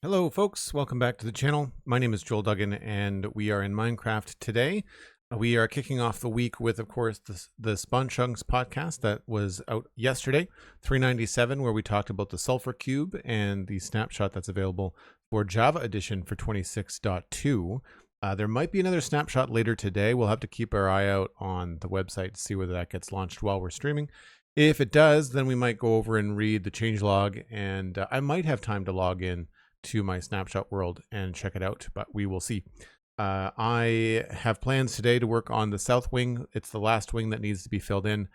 Hello folks, welcome back to the channel. My name is Joel Duggan and we are in Minecraft today. We are kicking off the week with, of course, the Spawn Chunks podcast that was out yesterday, 397, where we talked about the Sulfur Cube and the snapshot that's available for Java Edition for 26.2. There might be another snapshot later today. We'll have to keep our eye out on the website to see whether that gets launched while we're streaming. If it does, then we might go over and read the changelog, and I might have time to log in to my snapshot world and check it out, but we will see. I have plans today to work on the south wing. It's the last wing that needs to be filled in,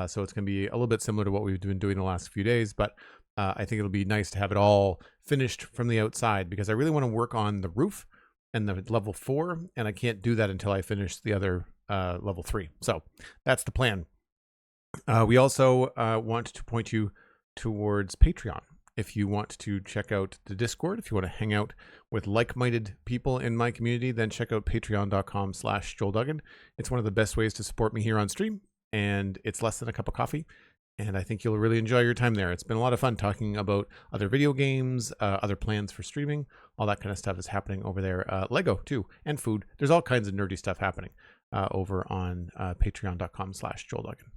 so it's going to be a little bit similar to what we've been doing the last few days, but I think it'll be nice to have it all finished from the outside because I really want to work on the roof and the level 4, and I can't do that until I finish the other level 3. So that's the plan. We also want to point you towards Patreon. If you want to check out the Discord, if you want to hang out with like-minded people in my community, then check out patreon.com/JoelDuggan. It's one of the best ways to support me here on stream, and it's less than a cup of coffee, and I think you'll really enjoy your time there. It's been a lot of fun talking about other video games, other plans for streaming, all that kind of stuff is happening over there. Lego, too, and food. There's all kinds of nerdy stuff happening over on patreon.com/JoelDuggan.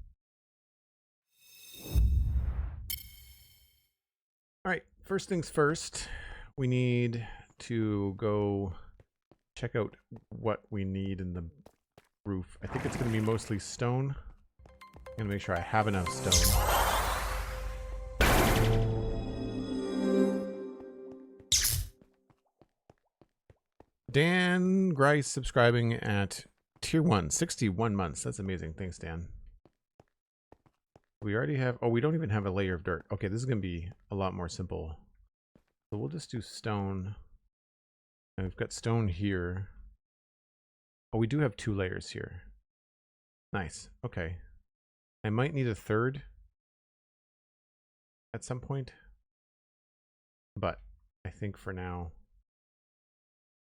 All right, first things first, we need to go check out what we need in the roof. I think it's going to be mostly stone. I'm going to make sure I have enough stone. Dan Grice subscribing at tier 1, 61 months. That's amazing. Thanks, Dan. We already have, we don't even have a layer of dirt. Okay, this is going to be a lot more simple. So we'll just do stone. And we've got stone here. Oh, we do have 2 layers here. Nice. Okay. I might need a third at some point. But I think for now,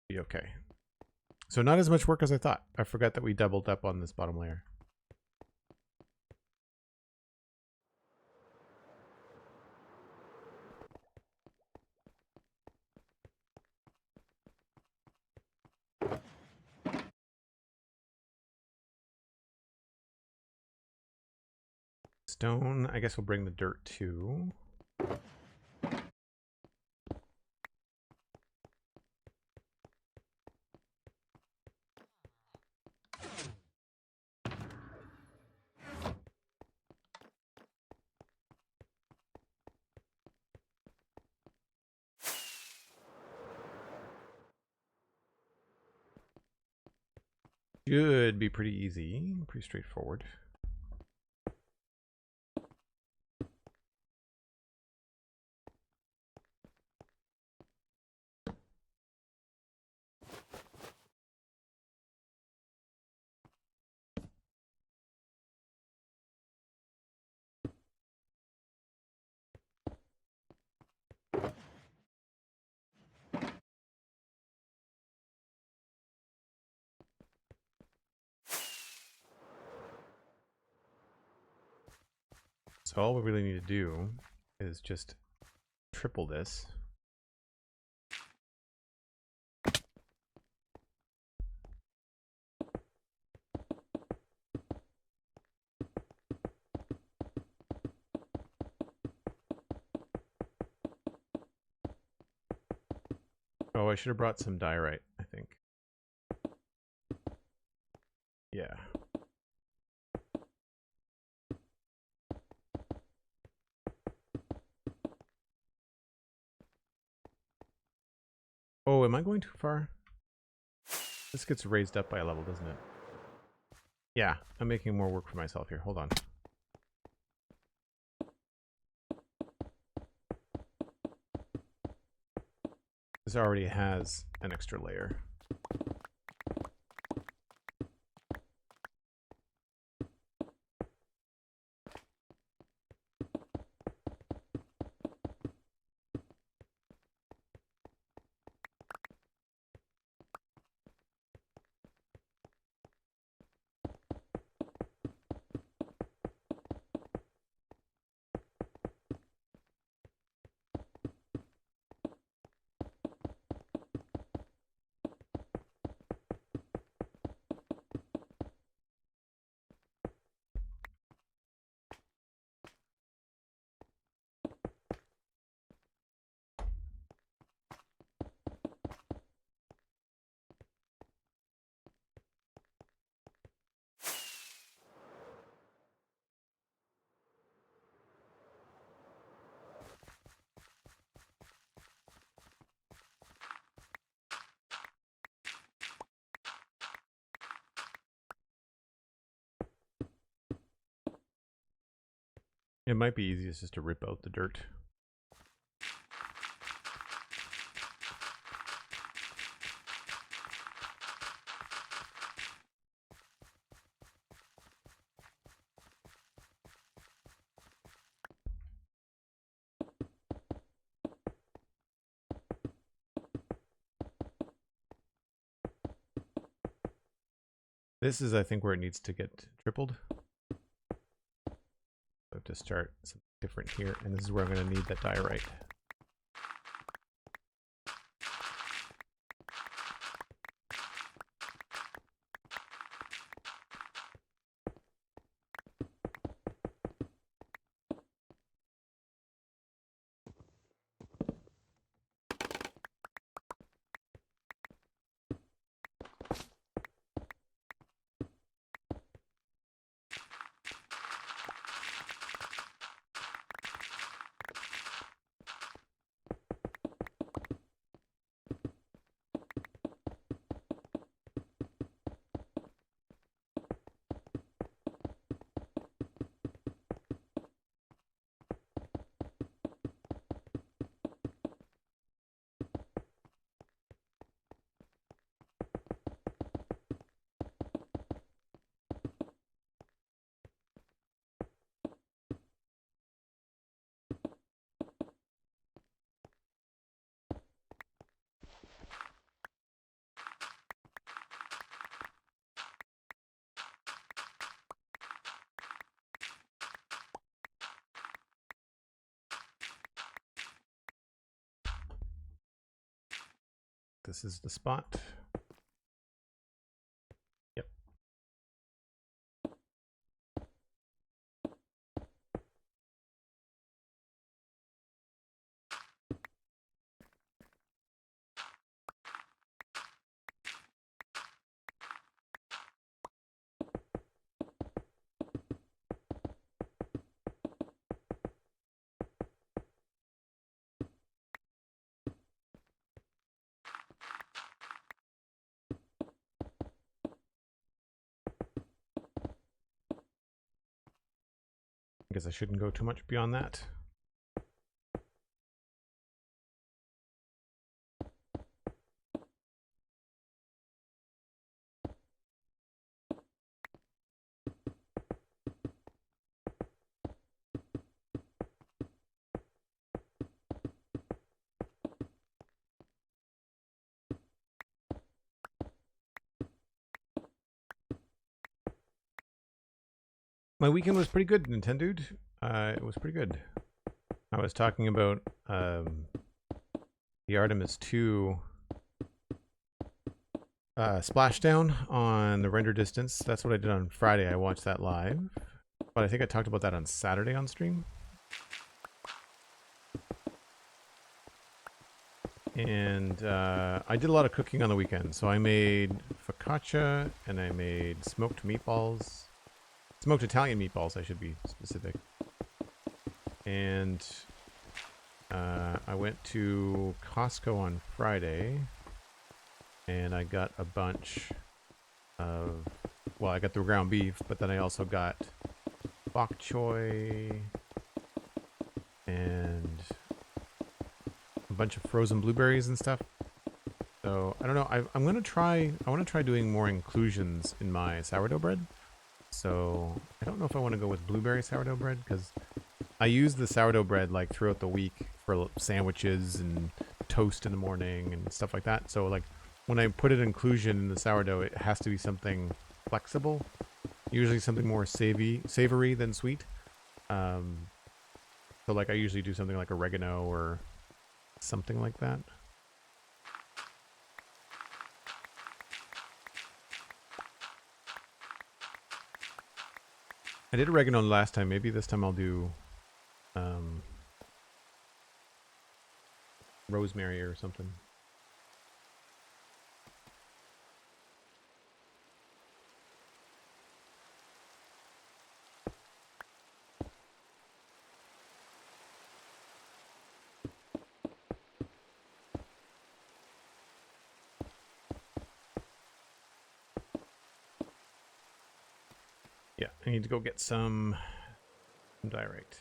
be okay. So not as much work as I thought. I forgot that we doubled up on this bottom layer. Stone, I guess we'll bring the dirt too. Should be pretty easy, pretty straightforward. So all we really need to do is just triple this. Oh, I should have brought some diorite, I think. Yeah. Oh, am I going too far? This gets raised up by a level, doesn't it? Yeah, I'm making more work for myself here. Hold on. This already has an extra layer. It might be easiest just to rip out the dirt. This is, I think, where it needs to get tripled. I have to start something different here, and this is where I'm going to need that diorite. This is the spot. Yep. I guess I shouldn't go too much beyond that. My weekend was pretty good, Nintendo. It was pretty good. I was talking about the Artemis 2 splashdown on the render distance. That's what I did on Friday. I watched that live. But I think I talked about that on Saturday on stream. And I did a lot of cooking on the weekend. So I made focaccia and I made smoked meatballs. Smoked Italian meatballs, I should be specific. And I went to Costco on Friday. And I got a bunch of... Well, I got the ground beef, but then I also got bok choy and a bunch of frozen blueberries and stuff. So I don't know. I'm gonna try. I want to try doing more inclusions in my sourdough bread. So I don't know if I want to go with blueberry sourdough bread because I use the sourdough bread like throughout the week for sandwiches and toast in the morning and stuff like that. So like when I put an inclusion in the sourdough, it has to be something flexible. Usually something more savory than sweet. So like I usually do something like oregano or something like that. I did oregano last time. Maybe this time I'll do rosemary or something. Yeah, I need to go get some diorite.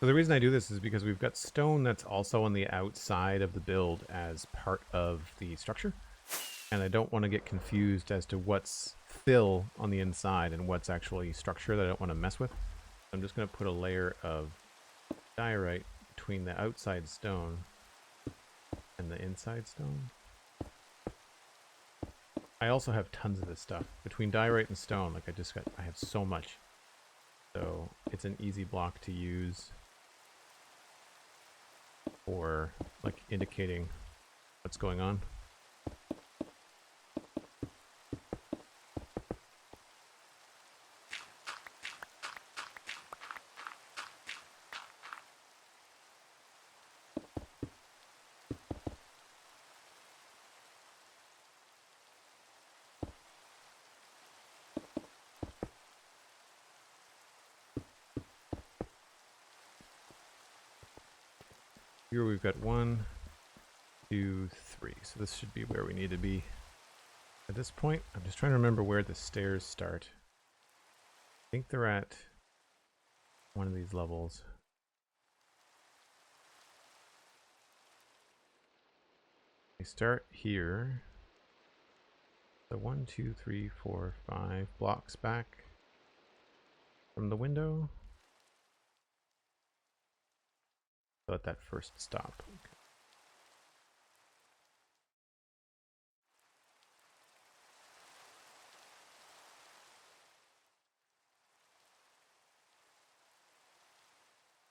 So the reason I do this is because we've got stone that's also on the outside of the build as part of the structure. And I don't want to get confused as to what's fill on the inside and what's actually structure that I don't want to mess with. I'm just going to put a layer of diorite between the outside stone and the inside stone. I also have tons of this stuff. Between diorite and stone, like I have so much. So it's an easy block to use for like indicating what's going on. Here we've got 1, 2, 3. So this should be where we need to be at this point. I'm just trying to remember where the stairs start. I think they're at one of these levels. They start here. So 1, 2, 3, 4, 5 blocks back from the window. Let that first stop. Okay.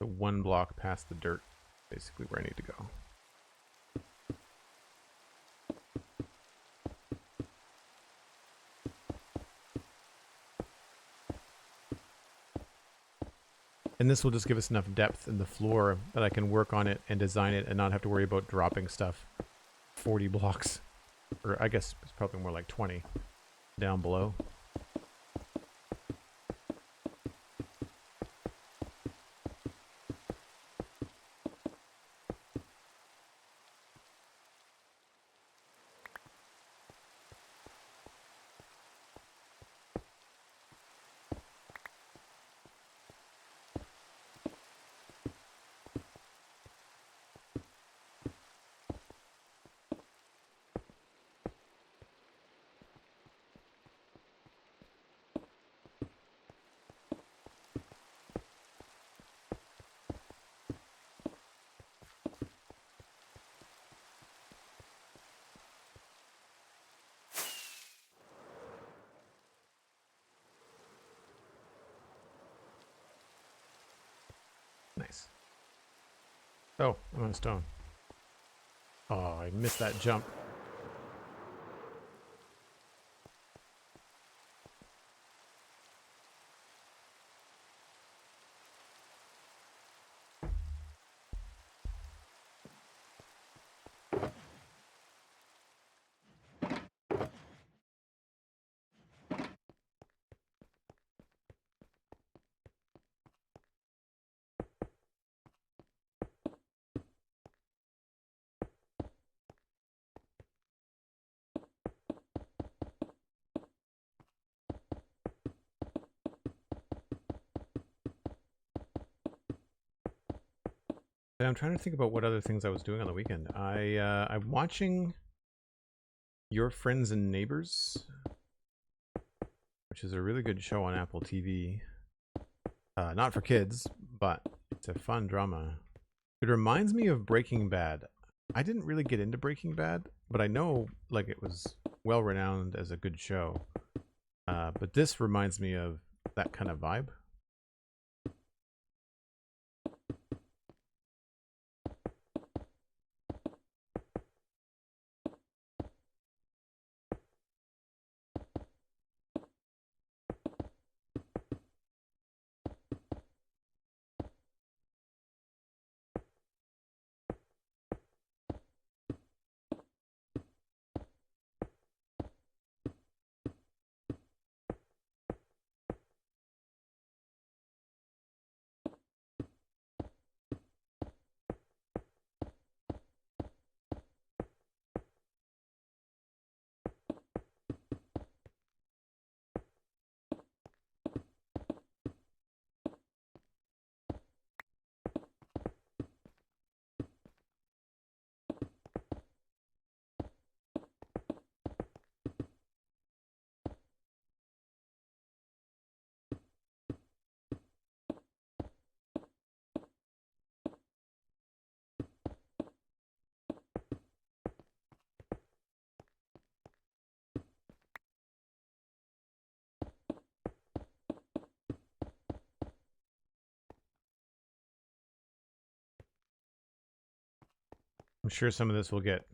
So 1 block past the dirt, basically where I need to go. And this will just give us enough depth in the floor that I can work on it and design it and not have to worry about dropping stuff 40 blocks, or I guess it's probably more like 20 down below. Nice. Oh, I'm on a stone. Oh, I missed that jump. I'm trying to think about what other things I was doing on the weekend. I'm watching Your Friends and Neighbors, which is a really good show on Apple TV. Not for kids, but it's a fun drama. It reminds me of Breaking Bad. I didn't really get into Breaking Bad, but I know like it was well renowned as a good show. But this reminds me of that kind of vibe. I'm sure some of this will get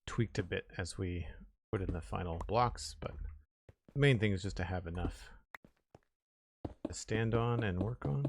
tweaked a bit as we put in the final blocks, but the main thing is just to have enough to stand on and work on.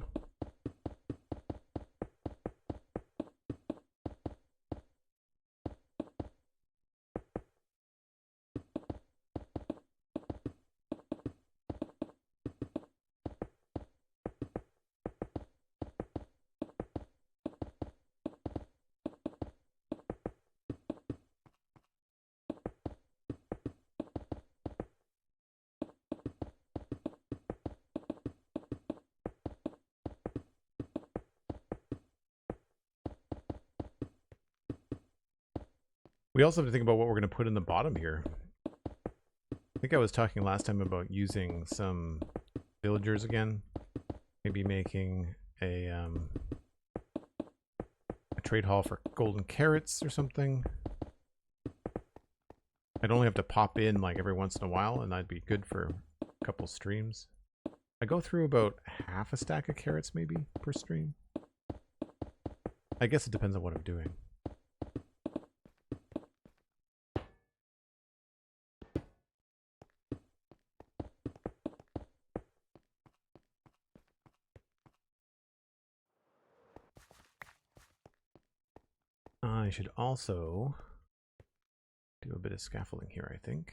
We also have to think about what we're going to put in the bottom here. I think I was talking last time about using some villagers again. Maybe making a trade hall for golden carrots or something. I'd only have to pop in like every once in a while, and that'd be good for a couple streams. I go through about half a stack of carrots maybe per stream. I guess it depends on what I'm doing. I should also do a bit of scaffolding here, I think.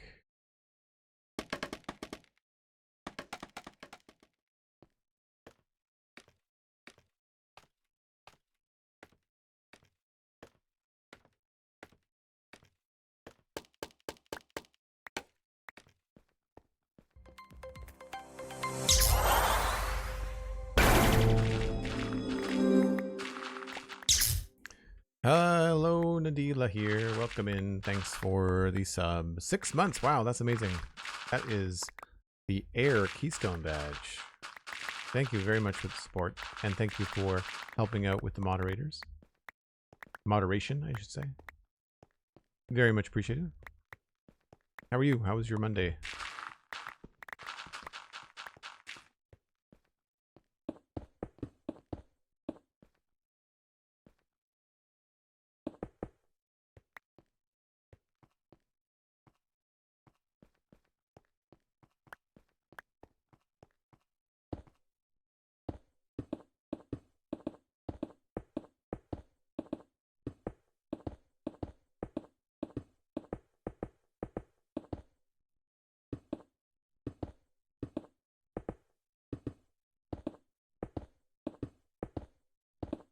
Hello, Nadila here. Welcome in. Thanks for the sub. 6 months. Wow, that's amazing. That is the Air Keystone badge. Thank you very much for the support, and thank you for helping out with the moderators. Moderation, I should say. Very much appreciated. How are you? How was your Monday?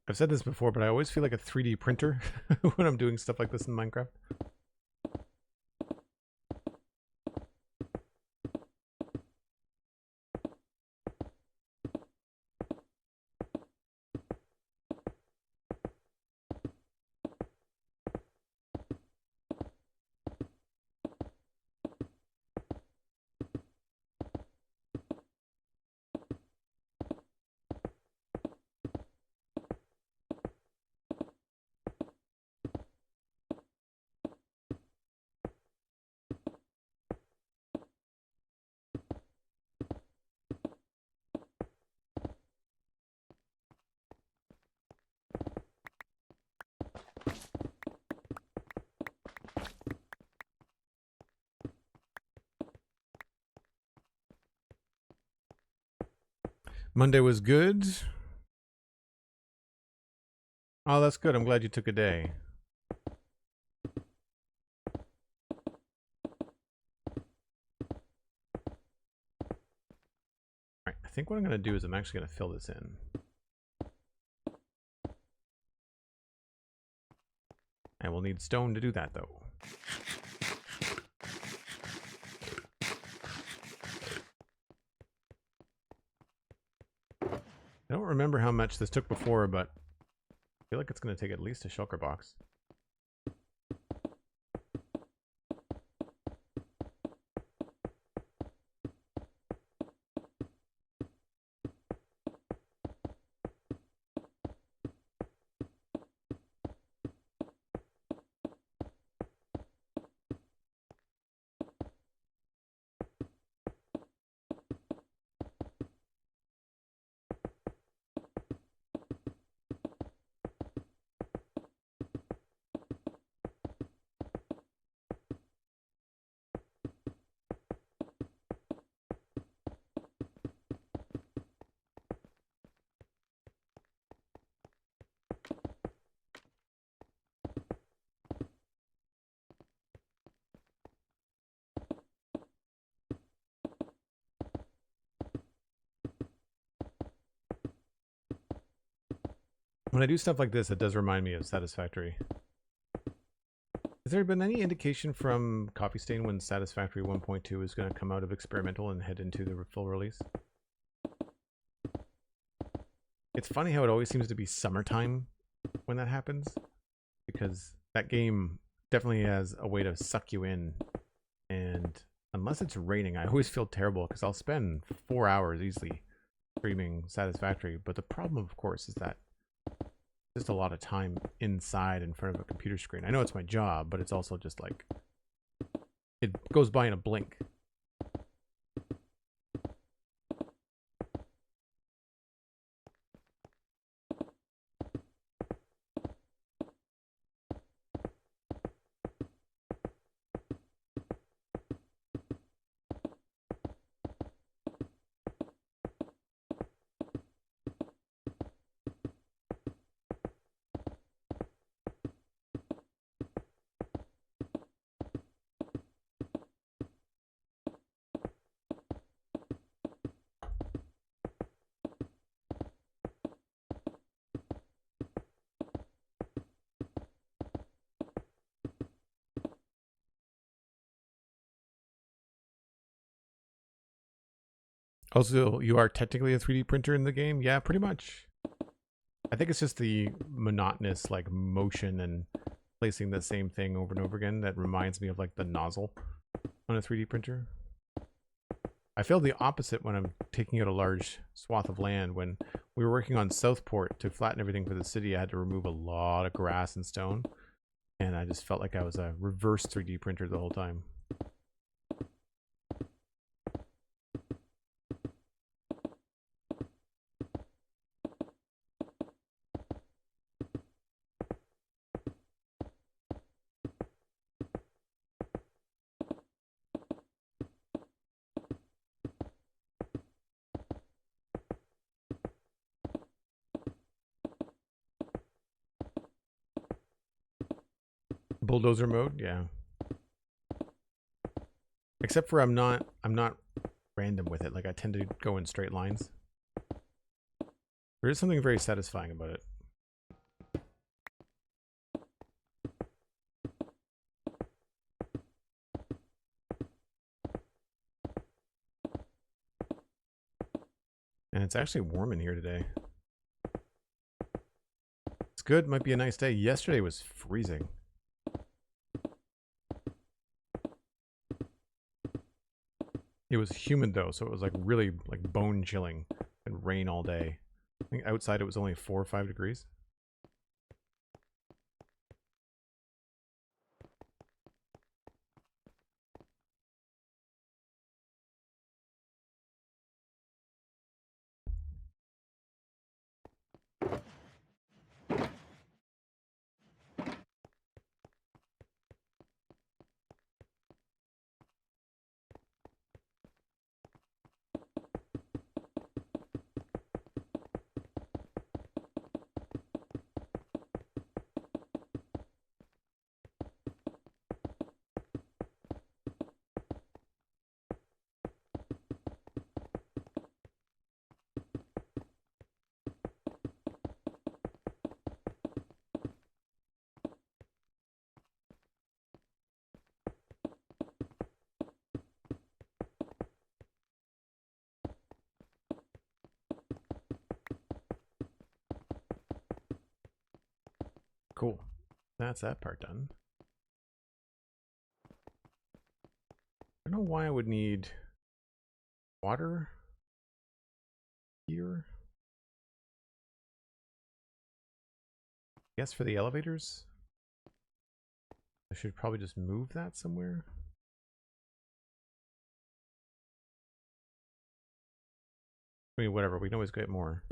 I've said this before, but I always feel like a 3D printer when I'm doing stuff like this in Minecraft. Monday was good. Oh, that's good. I'm glad you took a day. Alright, I think what I'm going to do is I'm actually going to fill this in. And we'll need stone to do that, though. I don't remember how much this took before, but I feel like it's going to take at least a shulker box. When I do stuff like this, it does remind me of Satisfactory. Has there been any indication from Coffee Stain when Satisfactory 1.2 is going to come out of experimental and head into the full release? It's funny how it always seems to be summertime when that happens, because that game definitely has a way to suck you in, and unless it's raining, I always feel terrible because I'll spend 4 hours easily streaming Satisfactory. But the problem, of course, is that just a lot of time inside in front of a computer screen. I know it's my job, but it's also just like it goes by in a blink. Also, you are technically a 3D printer in the game? Yeah, pretty much. I think it's just the monotonous like motion and placing the same thing over and over again that reminds me of like the nozzle on a 3D printer. I feel the opposite when I'm taking out a large swath of land. When we were working on Southport to flatten everything for the city, I had to remove a lot of grass and stone, and I just felt like I was a reverse 3D printer the whole time. Bulldozer mode, yeah. Except for I'm not random with it. Like I tend to go in straight lines. There is something very satisfying about it. And it's actually warm in here today. It's good, might be a nice day. Yesterday was freezing. It was humid though, so it was like really like bone chilling and rain all day. I think outside it was only 4 or 5 degrees. Cool. That's that part done. I don't know why I would need water here. I guess for the elevators, I should probably just move that somewhere. I mean, whatever, we can always get more.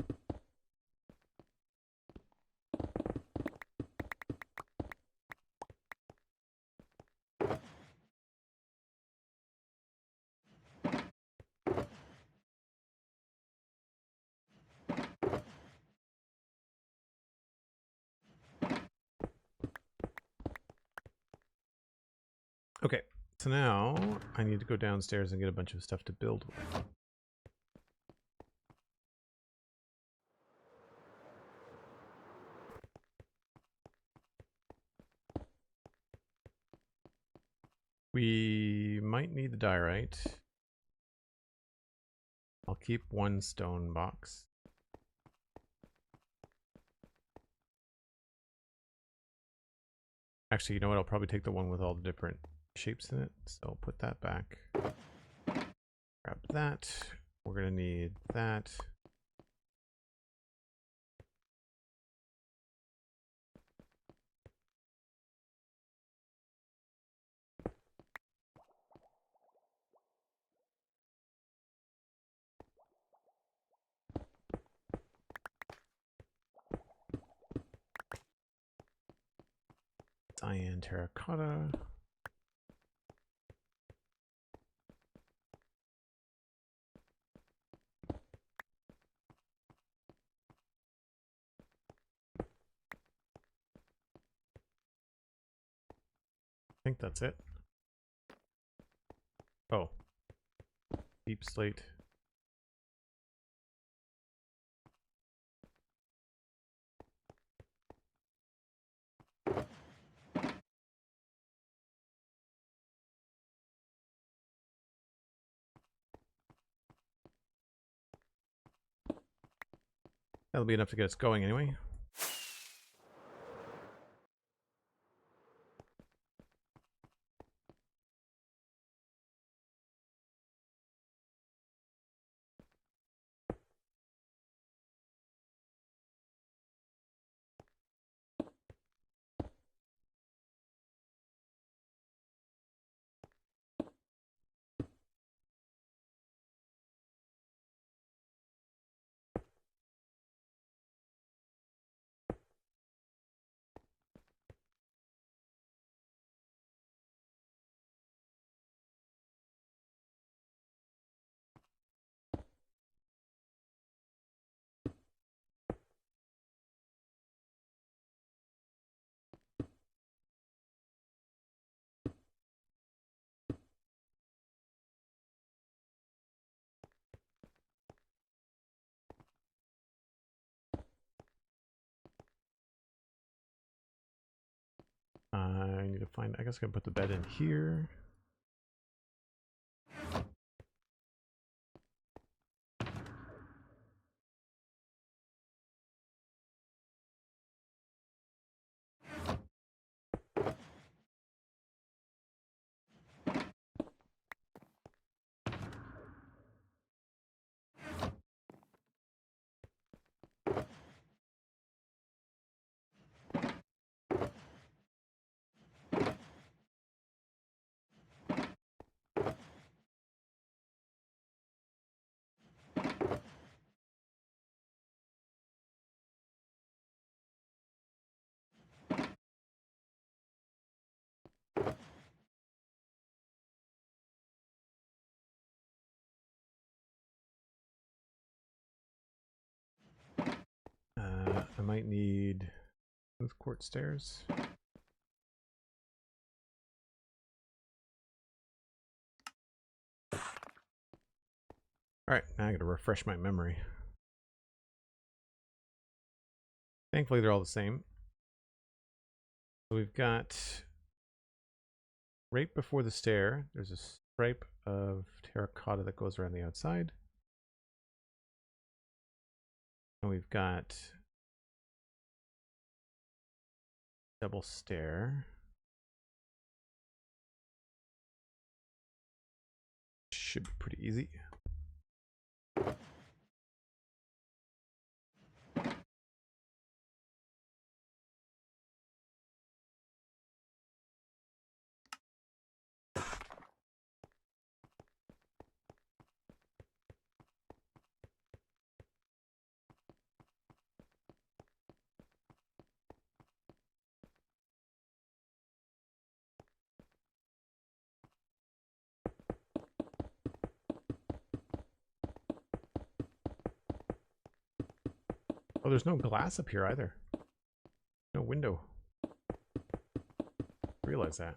Okay, so now I need to go downstairs and get a bunch of stuff to build with. We might need the diorite. I'll keep one stone box. Actually, you know what? I'll probably take the one with all the different shapes in it. So I'll put that back. Grab that. We're going to need that. Cyan terracotta. I think that's it. Oh. Deep slate. That'll be enough to get us going anyway. I need to find, I guess I can put the bed in here. I might need smooth quartz stairs. Alright, now I gotta refresh my memory. Thankfully they're all the same. So we've got right before the stair, there's a stripe of terracotta that goes around the outside. And we've got double stair. Should be pretty easy. Oh, there's no glass up here either. No window. Realize that.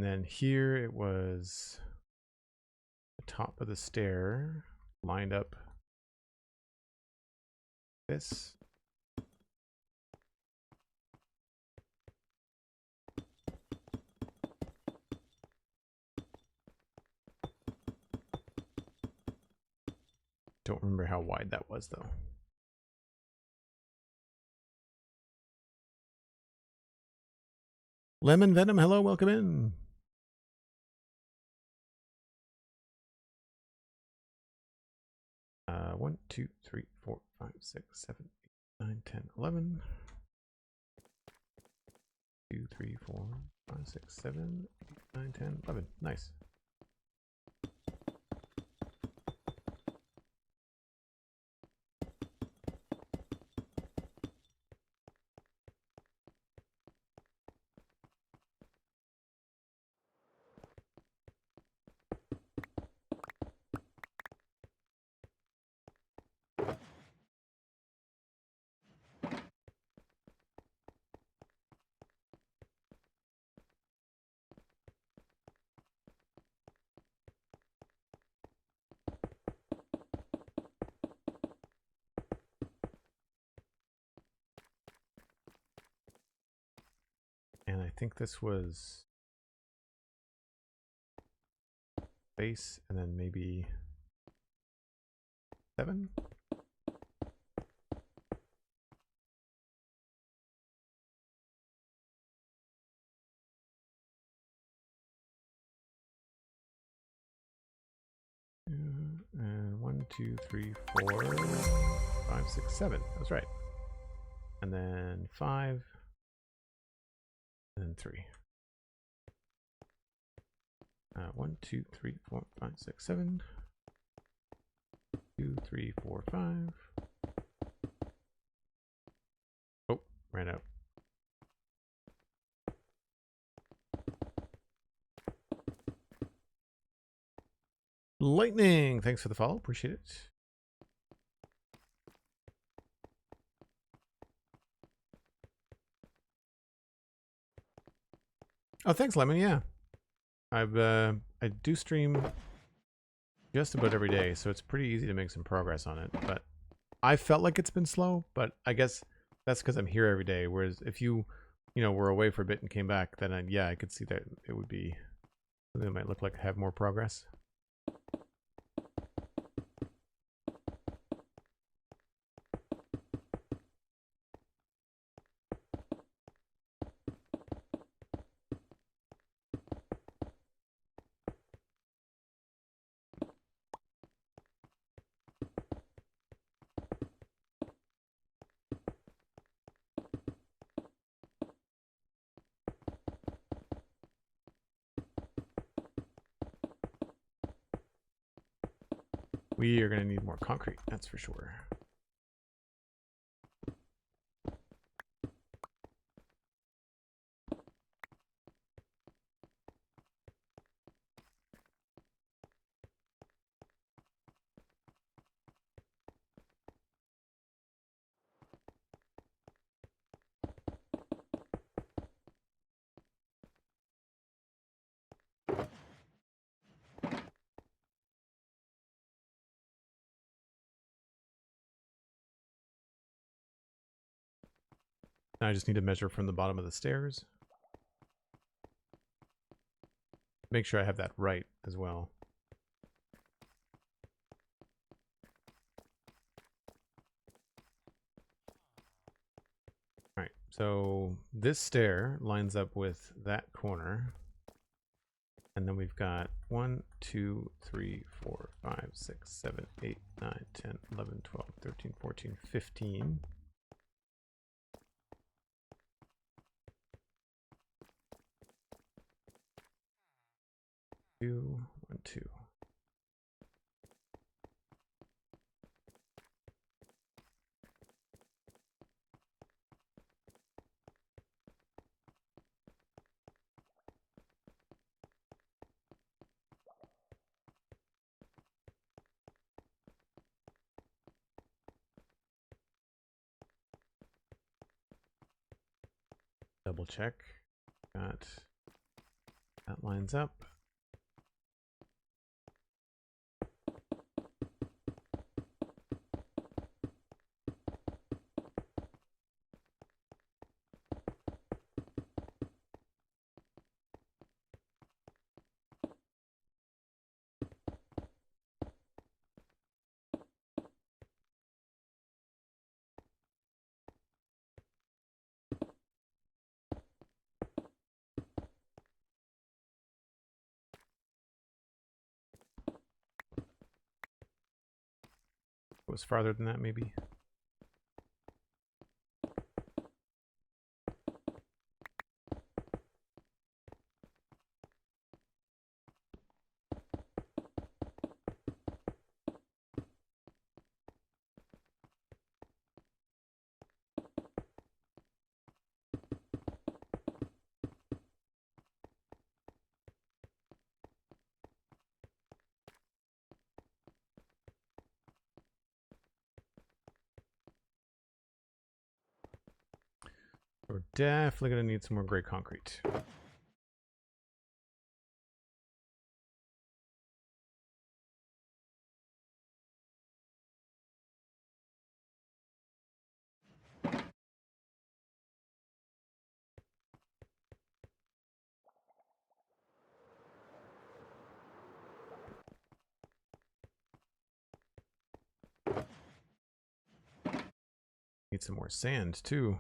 And then here it was the top of the stair lined up this. Don't remember how wide that was though. Lemon Venom, hello, welcome in. One, 2, 3, 4, 5, 6, 7, 8, 9, 10, 11. 2, 3, 4, 5, 6, 7, 8, 9, 10, 11. Nice. And I think this was base and then maybe 7. And 1, 2, 3, 4, 5, 6, 7. That's right. And then 5. And then 3. 1, 2, 3, 4, 5, 6, 7. 2, 3, 4, 5. Oh, ran out. Lightning, thanks for the follow. Appreciate it. Oh, thanks, Lemon. Yeah, I do stream just about every day, so it's pretty easy to make some progress on it. But I felt like it's been slow, but I guess that's because I'm here every day. Whereas if you were away for a bit and came back, then I could see that it would be something that might look like have more progress. We are going to need more concrete, that's for sure. Now I just need to measure from the bottom of the stairs. Make sure I have that right as well. All right, so this stair lines up with that corner. And then we've got 1, 2, 3, 4, 5, 6, 7, 8, 9, 10, 11, 12, 13, 14, 15. 2, 1, 2. Double check. Got That lines up. Was farther than that, maybe. We're definitely going to need some more gray concrete. Need some more sand too.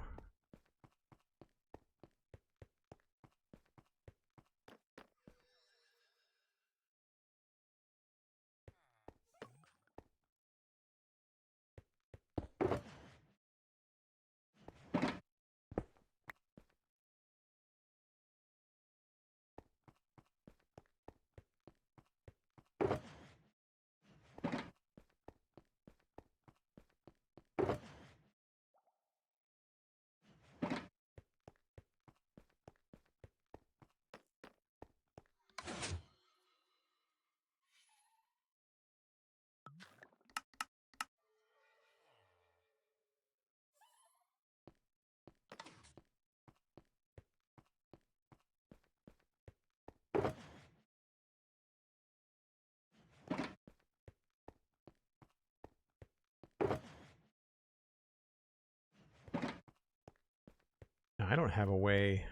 I don't have a way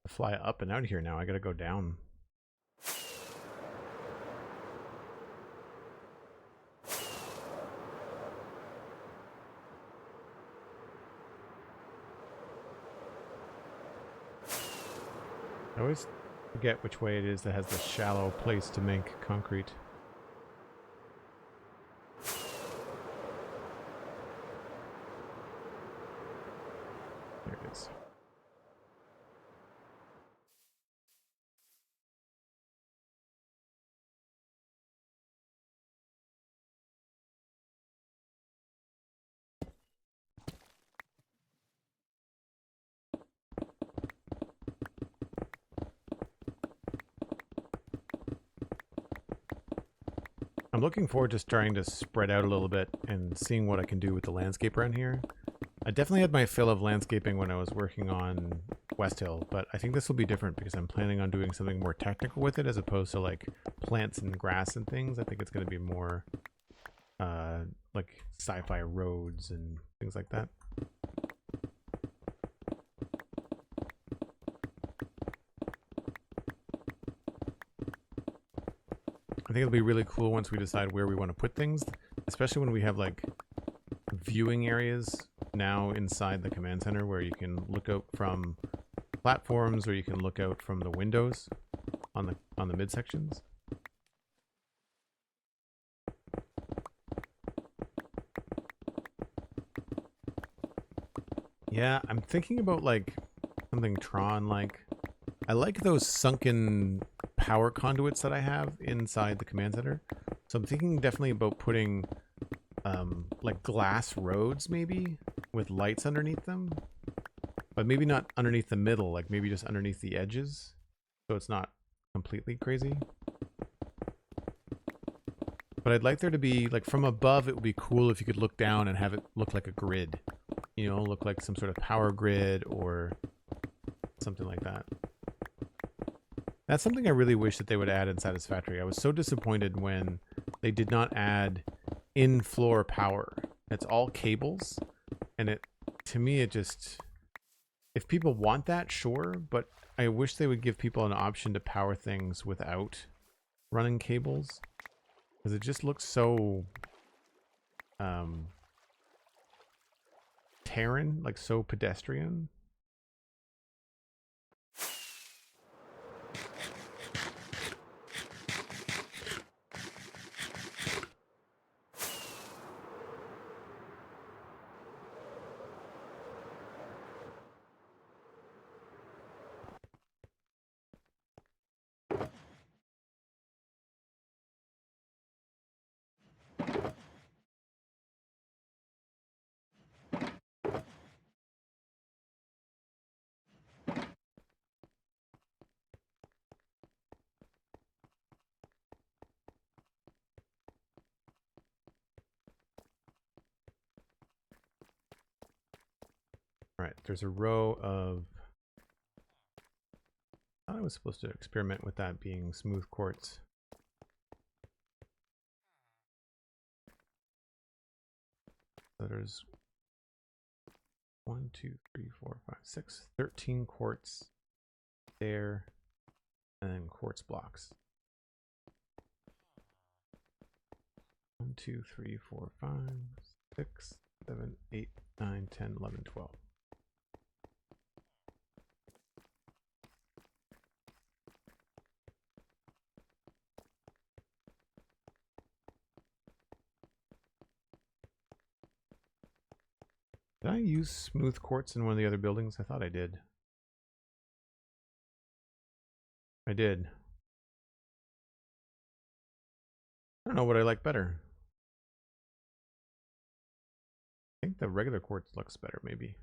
to fly up and out of here now. I gotta go down. I always forget which way it is that has the shallow place to make concrete. There it is. I'm looking forward to starting to spread out a little bit and seeing what I can do with the landscape around here. I definitely had my fill of landscaping when I was working on West Hill, but I think this will be different because I'm planning on doing something more technical with it as opposed to like plants and grass and things. I think it's going to be more like sci-fi roads and things like that. I think it'll be really cool once we decide where we want to put things, especially when we have like viewing areas now inside the command center where you can look out from platforms or you can look out from the windows on the midsections. Yeah, I'm thinking about like something Tron-like. I like those sunken power conduits that I have inside the command center. So I'm thinking definitely about putting like glass roads maybe with lights underneath them. But maybe not underneath the middle, like maybe just underneath the edges. So it's not completely crazy. But I'd like there to be, like from above, it would be cool if you could look down and have it look like a grid. You know, look like some sort of power grid or something like that. That's something I really wish that they would add in Satisfactory. I was so disappointed when they did not add in-floor power. It's all cables, and it, to me, it just, if people want that, sure, but I wish they would give people an option to power things without running cables, because it just looks so Terran, like so pedestrian. All right, there's a row of, I thought I was supposed to experiment with that being smooth quartz. So there's 1, 2, 3, 4, 5, 6, 13 quartz there, and then quartz blocks. 1, 2, 3, 4, 5, 6, 7, 8, 9, 10, 11, 12. Did I use smooth quartz in one of the other buildings? I thought I did. I did. I don't know what I like better. I think the regular quartz looks better, maybe.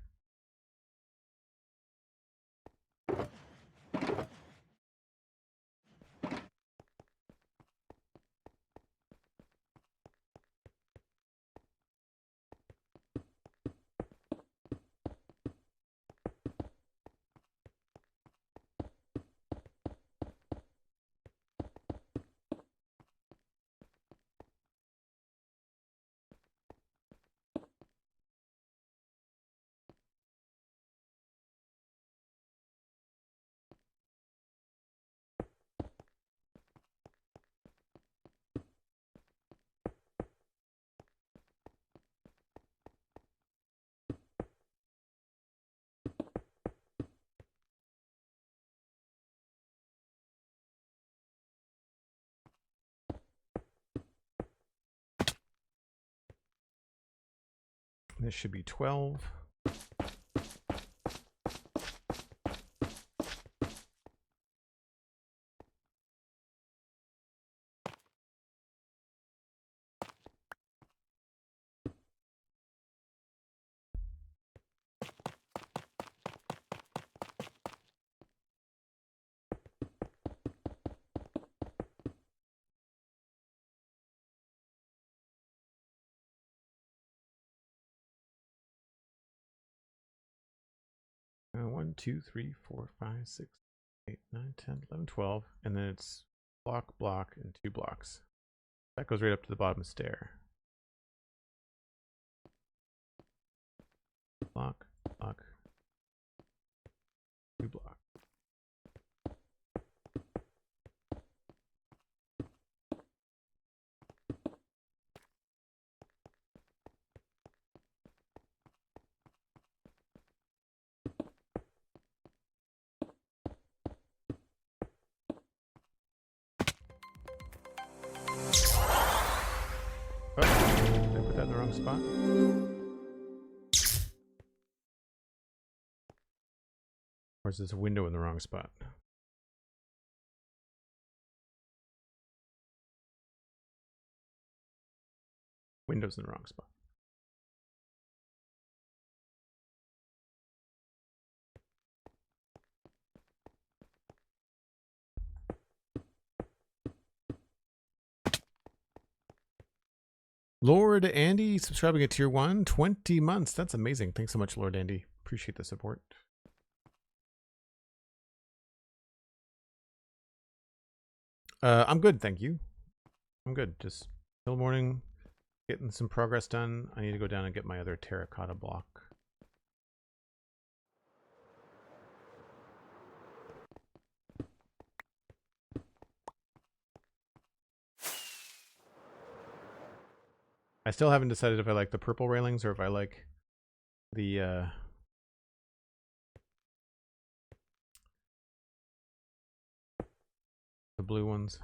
This should be 12. One, 2, 3, 4, 5, 6, 8, 9, 10, 11, 12. And then it's block, block, and 2 blocks. That goes right up to the bottom stair. Block, block, 2 block. Oh, did I put that in the wrong spot? Or is this a window in the wrong spot? Window's in the wrong spot. Lord Andy subscribing at tier 1, 20 months. That's amazing. Thanks so much, Lord Andy. Appreciate the support. I'm good, thank you. I'm good. Just still morning, getting some progress done. I need to go down and get my other terracotta block. I still haven't decided if I like the purple railings or if I like the blue ones.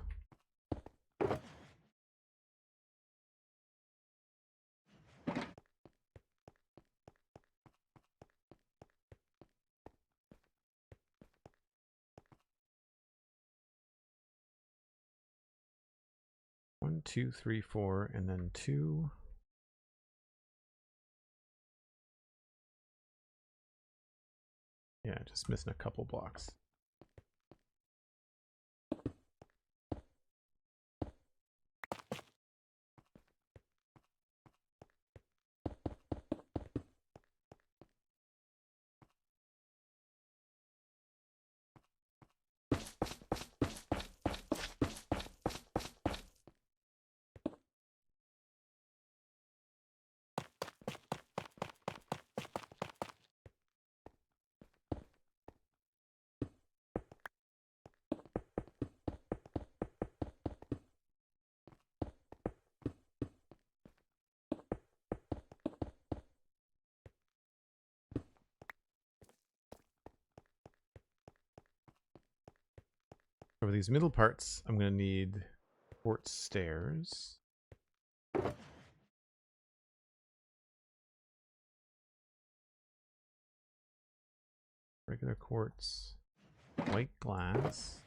One, two, three, four, and then two. Yeah, just missing a couple blocks. For these middle parts, I'm going to need quartz stairs. Regular quartz, white glass,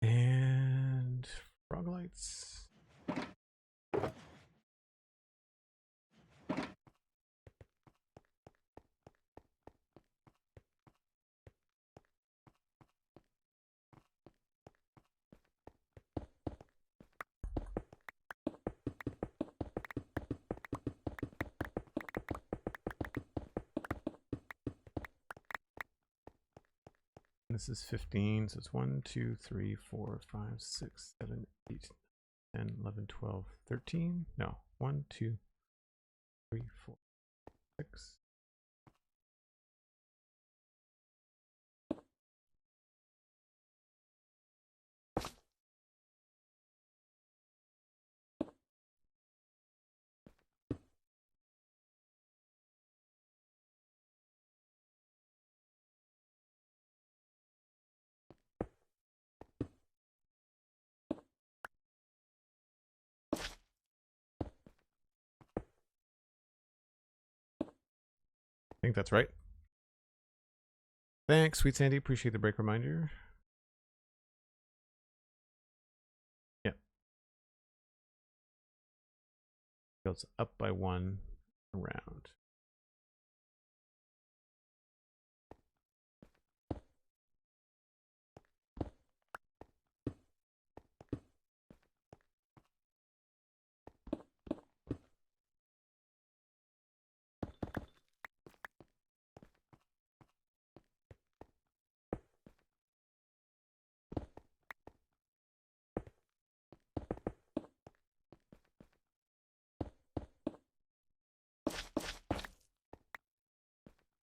and frog lights. This is 15, so it's 1, 2, 3, 4, 5, 6, 7, 8, 10, 11, 12, 13. No, 1, 2, 3, 4, 6. I think that's right. Thanks, SweetSandi. Appreciate the break reminder. Yeah. Goes up by 1 around.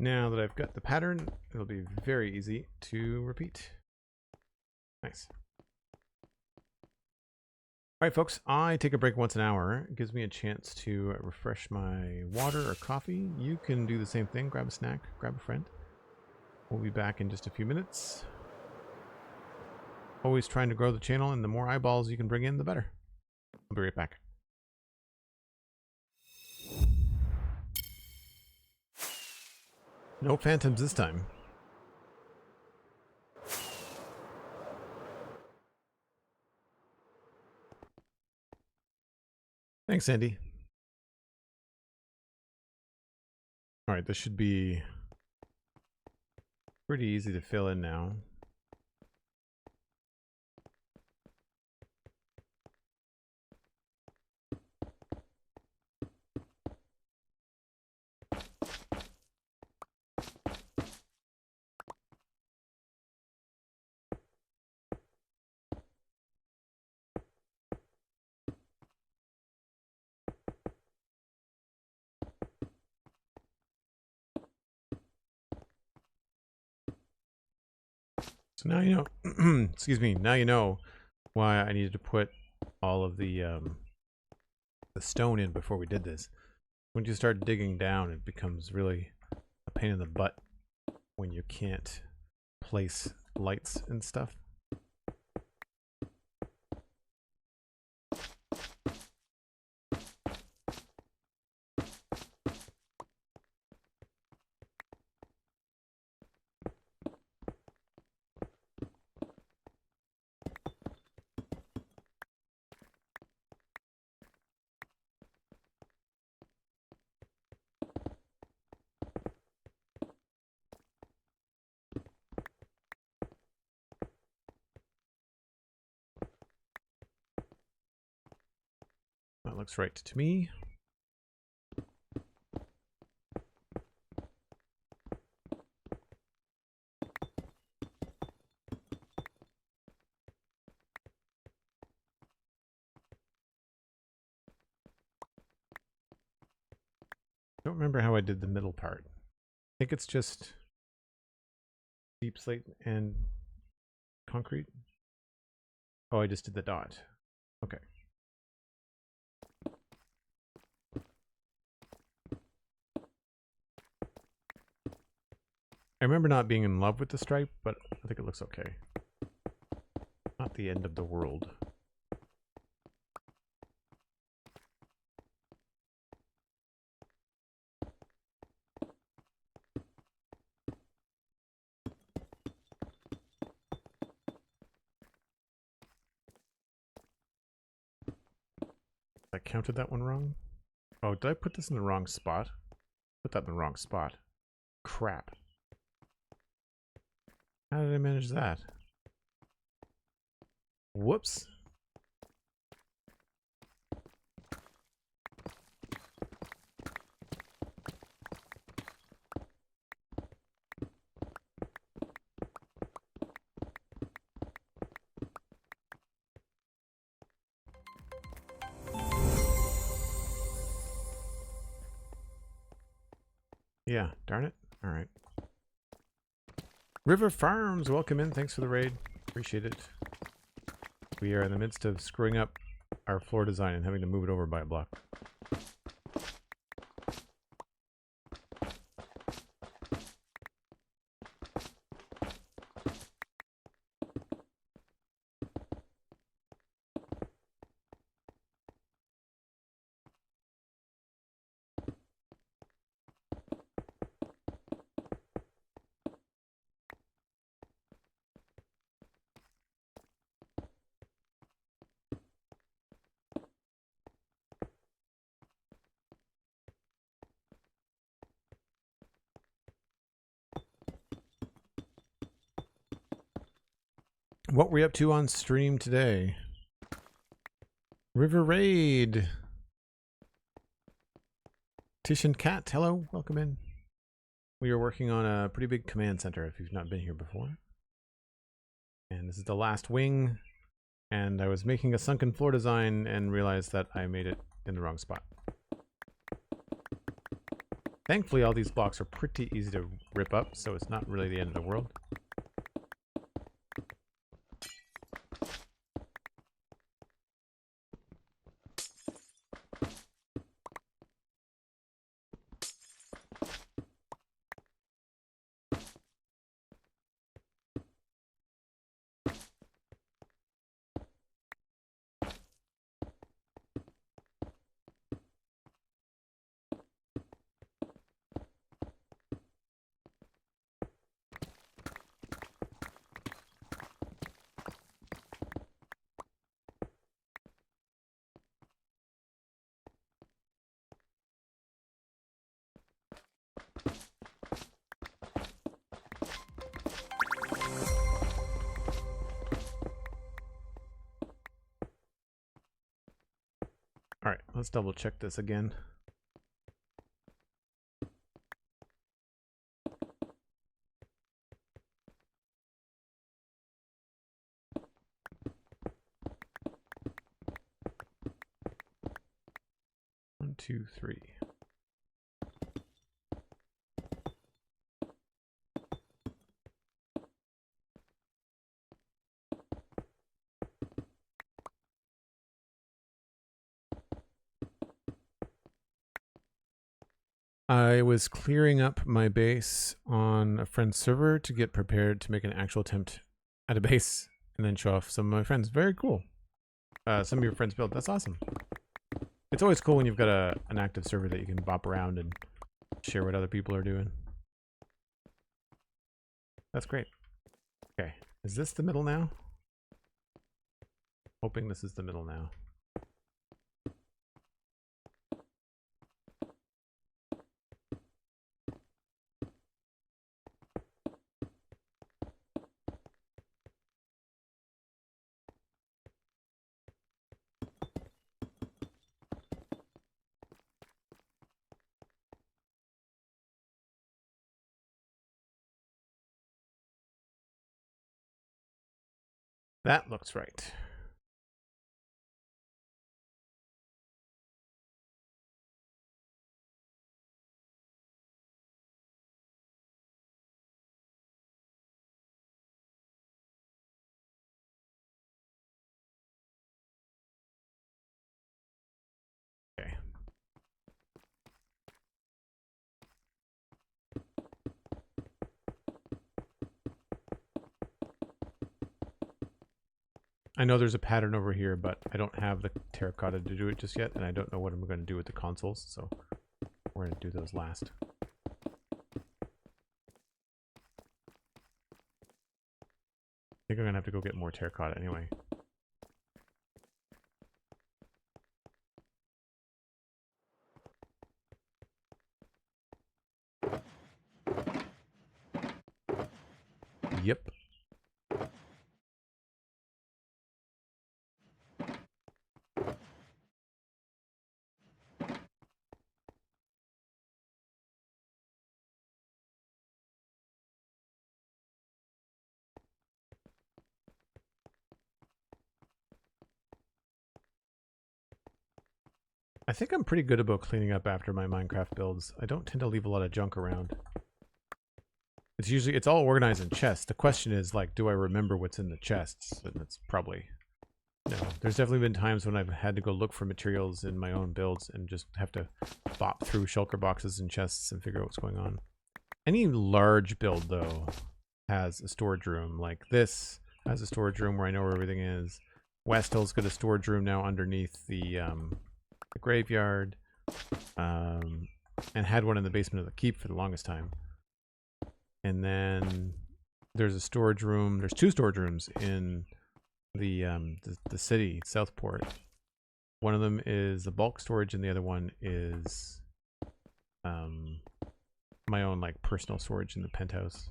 Now that I've got the pattern, it'll be very easy to repeat. Nice. All right, folks, I take a break once an hour. It gives me a chance to refresh my water or coffee. You can do the same thing. Grab a snack, grab a friend. We'll be back in just a few minutes. Always trying to grow the channel, and the more eyeballs you can bring in, the better. I'll be right back. No phantoms this time. Thanks, Andy. All right, this should be pretty easy to fill in now. So now you know, excuse me, now you know why I needed to put all of the stone in before we did this. When you start digging down, it becomes really a pain in the butt when you can't place lights and stuff. That looks right to me. Don't remember how I did the middle part. I think it's just deep slate and concrete. Oh, I just did the dot. Okay. I remember not being in love with the stripe, but I think it looks okay. Not the end of the world. I counted that one wrong? Oh, did I put this in the wrong spot? Put that in the wrong spot. Crap. How did I manage that? Whoops. Yeah, darn it. All right. River Farms, welcome in. Thanks for the raid. Appreciate it. We are in the midst of screwing up our floor design and having to move it over by a block. What were we up to on stream today? River Raid. Tish and Cat, hello, welcome in. We are working on a pretty big command center if you've not been here before. And this is the last wing. And I was making a sunken floor design and realized that I made it in the wrong spot. Thankfully, all these blocks are pretty easy to rip up, so it's not really the end of the world. All right, let's double check this again. One, two, three. I was clearing up my base on a friend's server to get prepared to make an actual attempt at a base and then show off some of my friends. Very cool. Some of your friends build. That's awesome. It's always cool when you've got an active server that you can bop around and share what other people are doing. That's great. Okay. Is this the middle now? Hoping this is the middle now. That looks right. Okay. I know there's a pattern over here, but I don't have the terracotta to do it just yet, and I don't know what I'm going to do with the consoles, so we're going to do those last. I think I'm going to have to go get more terracotta anyway. Yep. I think I'm pretty good about cleaning up after my Minecraft builds. I don't tend to leave a lot of junk around. It's all organized in chests. The question is, like, do I remember what's in the chests? And it's probably no. There's definitely been times when I've had to go look for materials in my own builds and just have to bop through shulker boxes and chests and figure out what's going on. Any large build, though, has a storage room. Like this has a storage room where I know where everything is. West Hill's got a storage room now underneath the graveyard, and had one in the basement of the keep for the longest time. And then there's a storage room. There's two storage rooms in the city, Southport. One of them is the bulk storage, and the other one is my own like personal storage in the penthouse.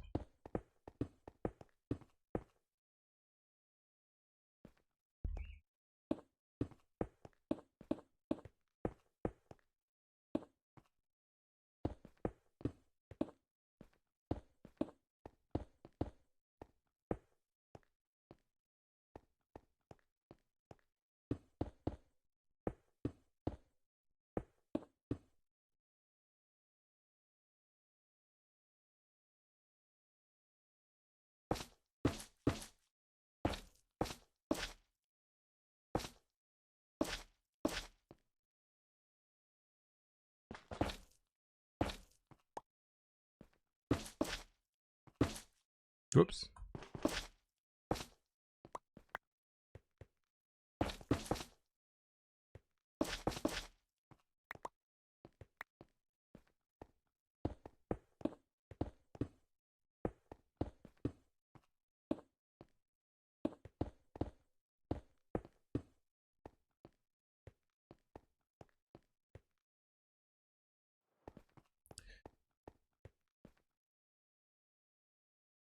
Whoops.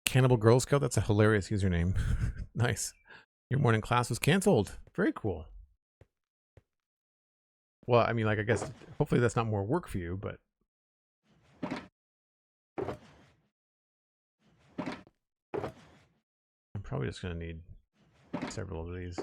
Cannibal Girl Scout, that's a hilarious username. Nice. Your morning class was canceled. Very cool. Well, I mean, like, I guess hopefully that's not more work for you, but I'm probably just going to need several of these.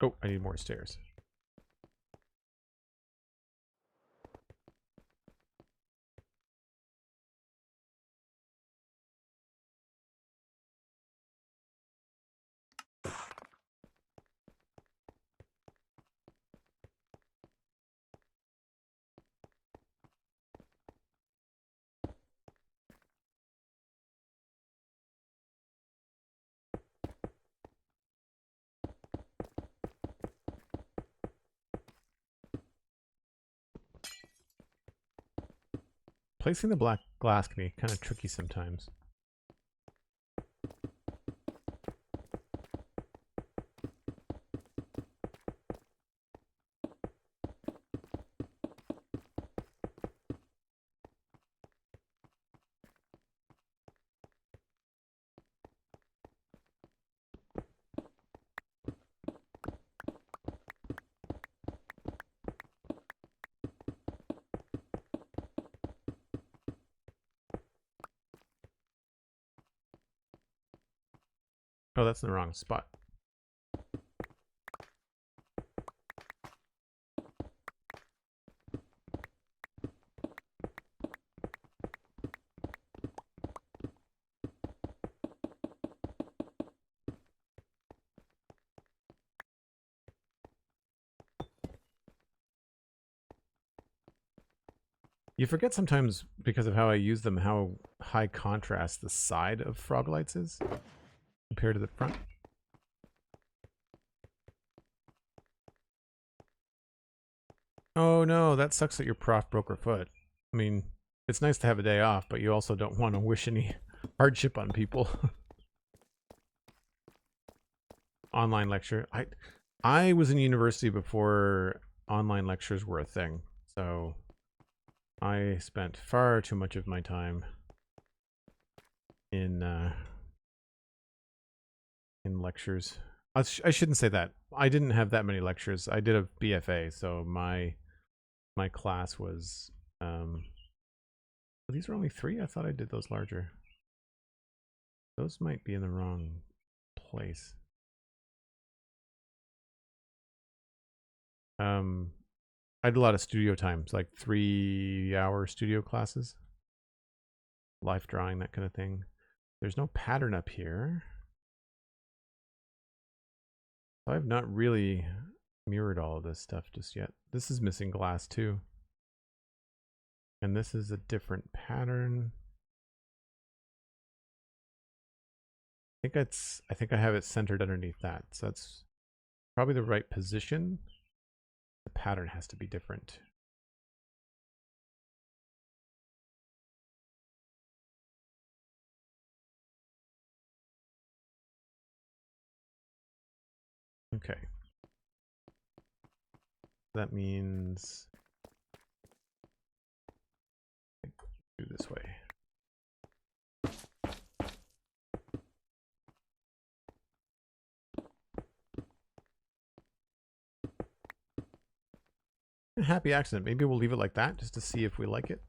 Oh, I need more stairs. Placing the black glass can be kind of tricky sometimes. Oh, that's in the wrong spot. You forget sometimes, because of how I use them, how high contrast the side of frog lights is compared to the front. Oh no, that sucks that your prof broke her foot. I mean, it's nice to have a day off, but you also don't want to wish any hardship on people. Online lecture. I was in university before online lectures were a thing, so I spent far too much of my time in lectures. I shouldn't say that. I didn't have that many lectures. I did a BFA, so my class was these are only 3? I thought I did those larger. Those might be in the wrong place. I did a lot of studio times, like 3-hour studio classes. Life drawing, that kind of thing. There's no pattern up here. I've not really mirrored all of this stuff just yet. This is missing glass too. And this is a different pattern. I think I have it centered underneath that. So that's probably the right position. The pattern has to be different. Okay. That means do this way. A happy accident. Maybe we'll leave it like that just to see if we like it.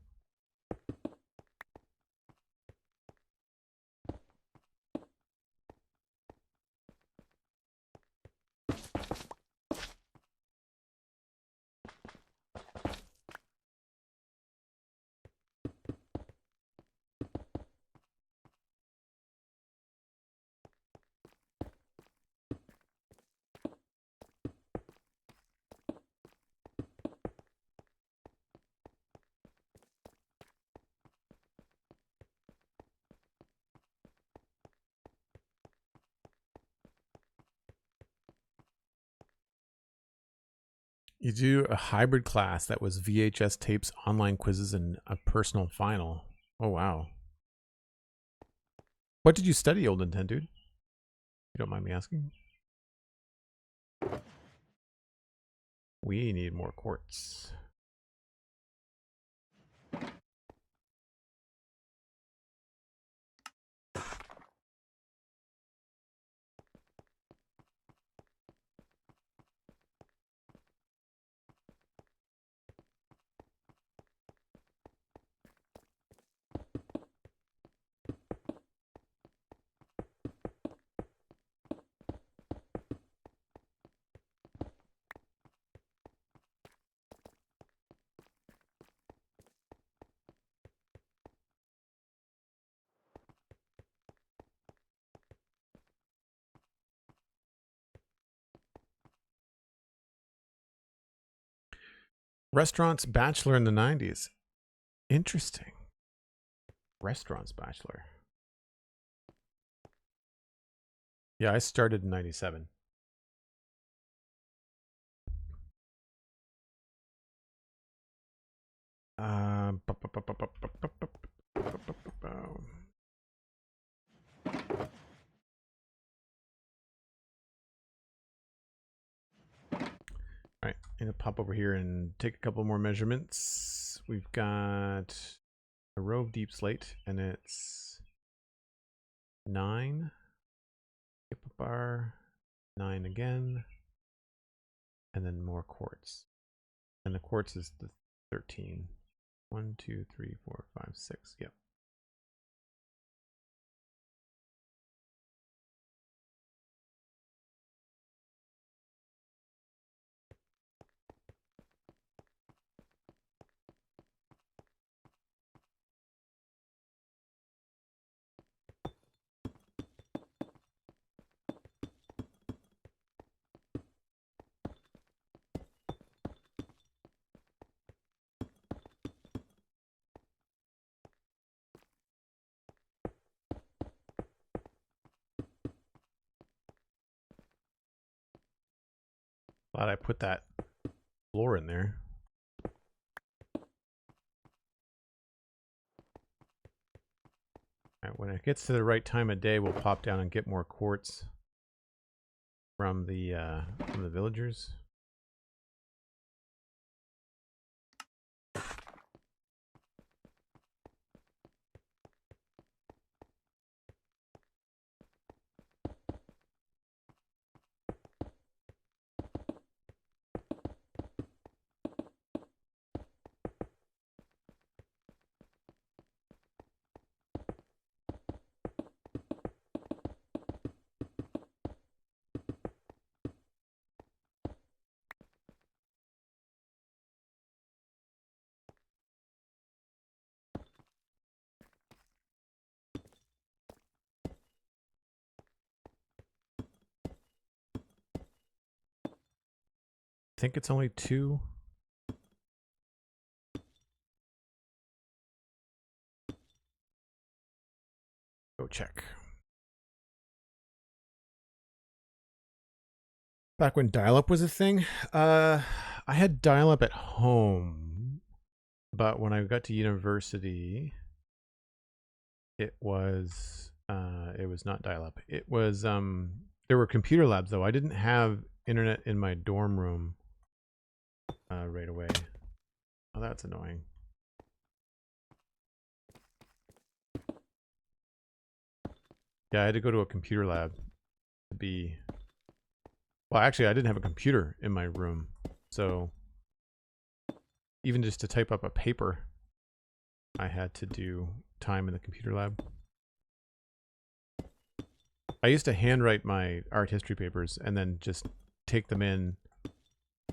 You do a hybrid class that was VHS tapes, online quizzes, and a personal final. Oh, wow. What did you study, old Nintendo dude? You don't mind me asking? We need more quartz. Restaurants Bachelor in the 90s. Interesting. Restaurants Bachelor. Yeah, I started in 97. All right, I'm gonna pop over here and take a couple more measurements. We've got a row of deep slate, and it's 9. Skip a bar, 9 again, and then more quartz. And the quartz is the 13. 1, 2, 3, 4, 5, 6. Yep. Glad I put that floor in there. All right, when it gets to the right time of day, we'll pop down and get more quartz from the villagers. I think it's only 2. Go check. Back when dial-up was a thing, I had dial-up at home, but when I got to university, it was not dial-up. It was there were computer labs though. I didn't have internet in my dorm room right away. Oh, that's annoying. Yeah, I had to go to a computer lab to be... Well, actually, I didn't have a computer in my room, so even just to type up a paper, I had to do time in the computer lab. I used to handwrite my art history papers and then just take them in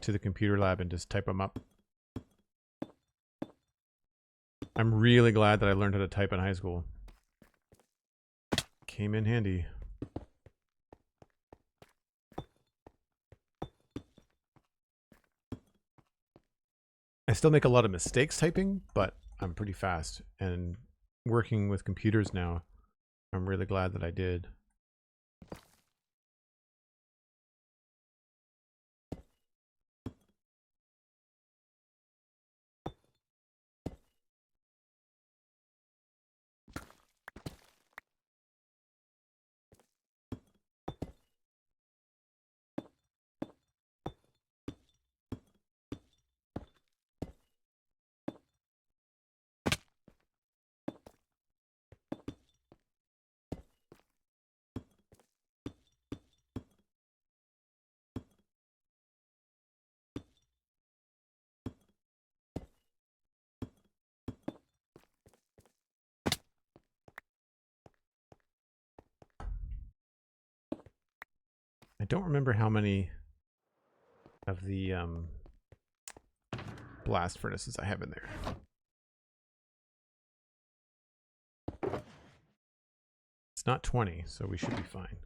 to the computer lab and just type them up. I'm really glad that I learned how to type in high school. Came in handy. I still make a lot of mistakes typing, but I'm pretty fast. And working with computers now, I'm really glad that I did. I don't remember how many of the blast furnaces I have in there. It's not 20, so we should be fine.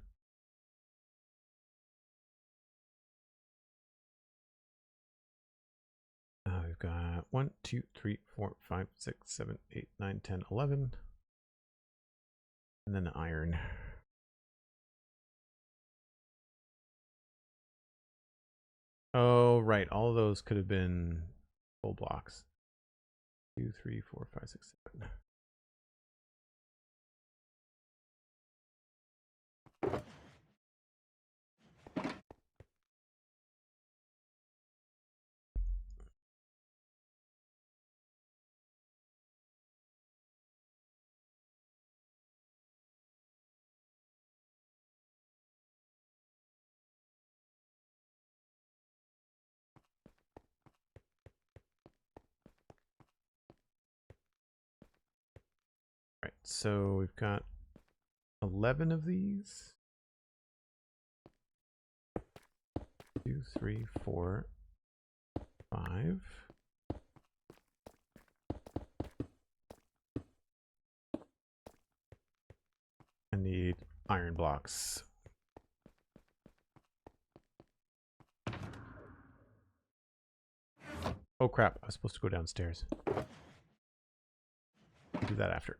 We've got 1, 2, 3, 4, 5, 6, 7, 8, 9, 10, 11. And then iron. Oh, right. All of those could have been full blocks. 2, 3, 4, 5, 6, 7. Right, so we've got 11 of these. 2, 3, 4, 5. I need iron blocks. Oh crap, I was supposed to go downstairs. I'll do that after.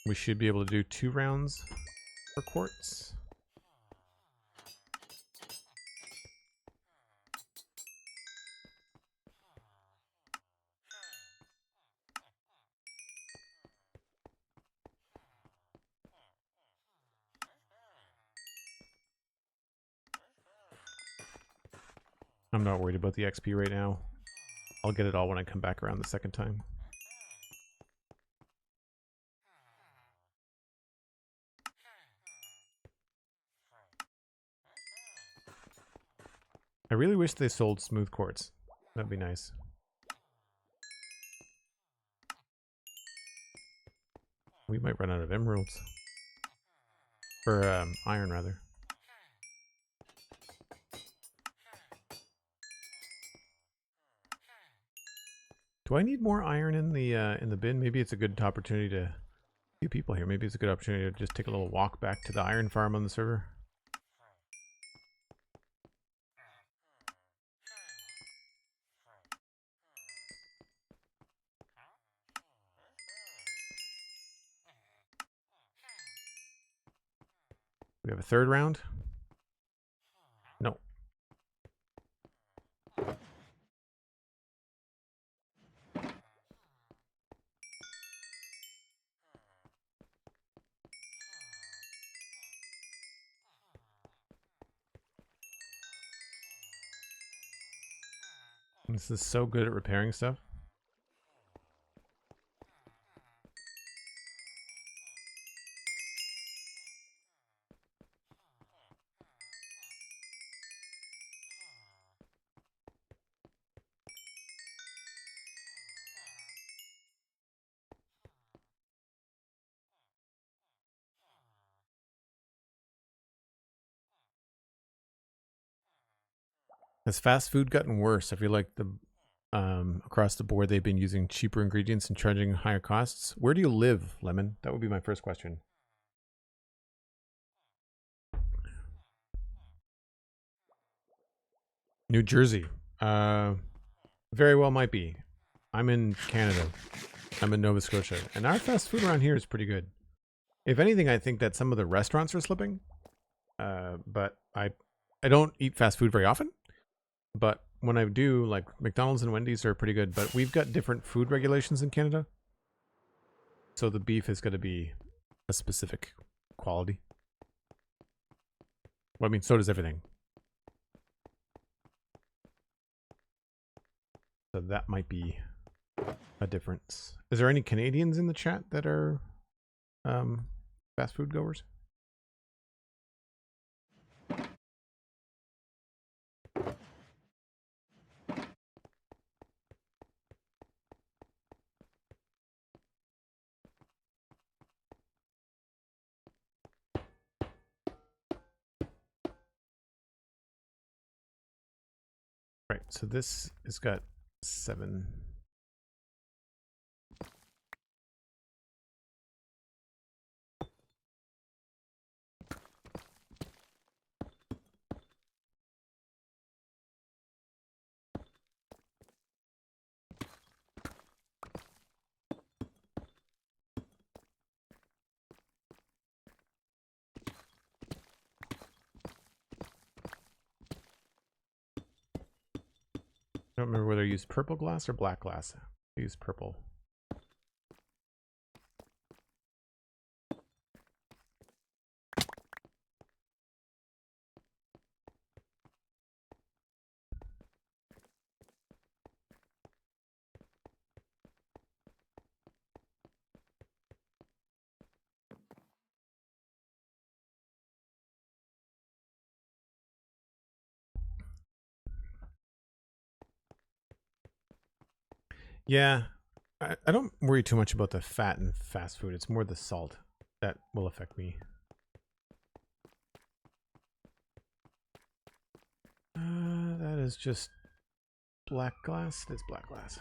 We should be able to do 2 rounds for quartz. I'm not worried about the XP right now. I'll get it all when I come back around the second time. I really wish they sold smooth quartz. That'd be nice. We might run out of emeralds. Or iron, rather. Do I need more iron in the bin? Maybe it's a good opportunity to... few people here. Maybe it's a good opportunity to just take a little walk back to the iron farm on the server. We have a third round? No. This is so good at repairing stuff. Has fast food gotten worse? I feel like the across the board they've been using cheaper ingredients and charging higher costs. Where do you live, Lemon? That would be my first question. New Jersey. Very well might be. I'm in Canada. I'm in Nova Scotia. And our fast food around here is pretty good. If anything, I think that some of the restaurants are slipping. But I don't eat fast food very often. But when I do, like McDonald's and Wendy's are pretty good. But we've got different food regulations in Canada. So the beef is going to be a specific quality. Well, I mean, so does everything. So that might be a difference. Is there any Canadians in the chat that are fast food goers? Right, so this has got 7. I don't remember whether I used purple glass or black glass. I used purple. Yeah, I don't worry too much about the fat and fast food. It's more the salt that will affect me. That is just black glass. It's black glass.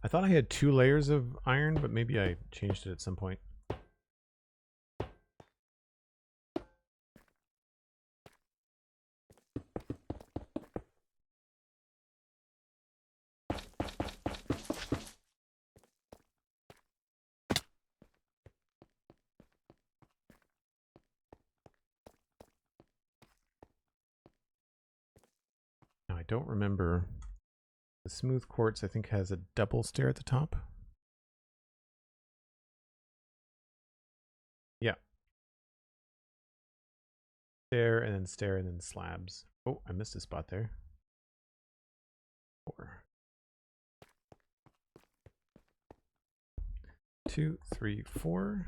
I thought I had 2 layers of iron, but maybe I changed it at some point. Now, I don't remember. The smooth quartz, I think, has a double stair at the top. Yeah. Stair and then slabs. Oh, I missed a spot there. 4. 2, 3, 4.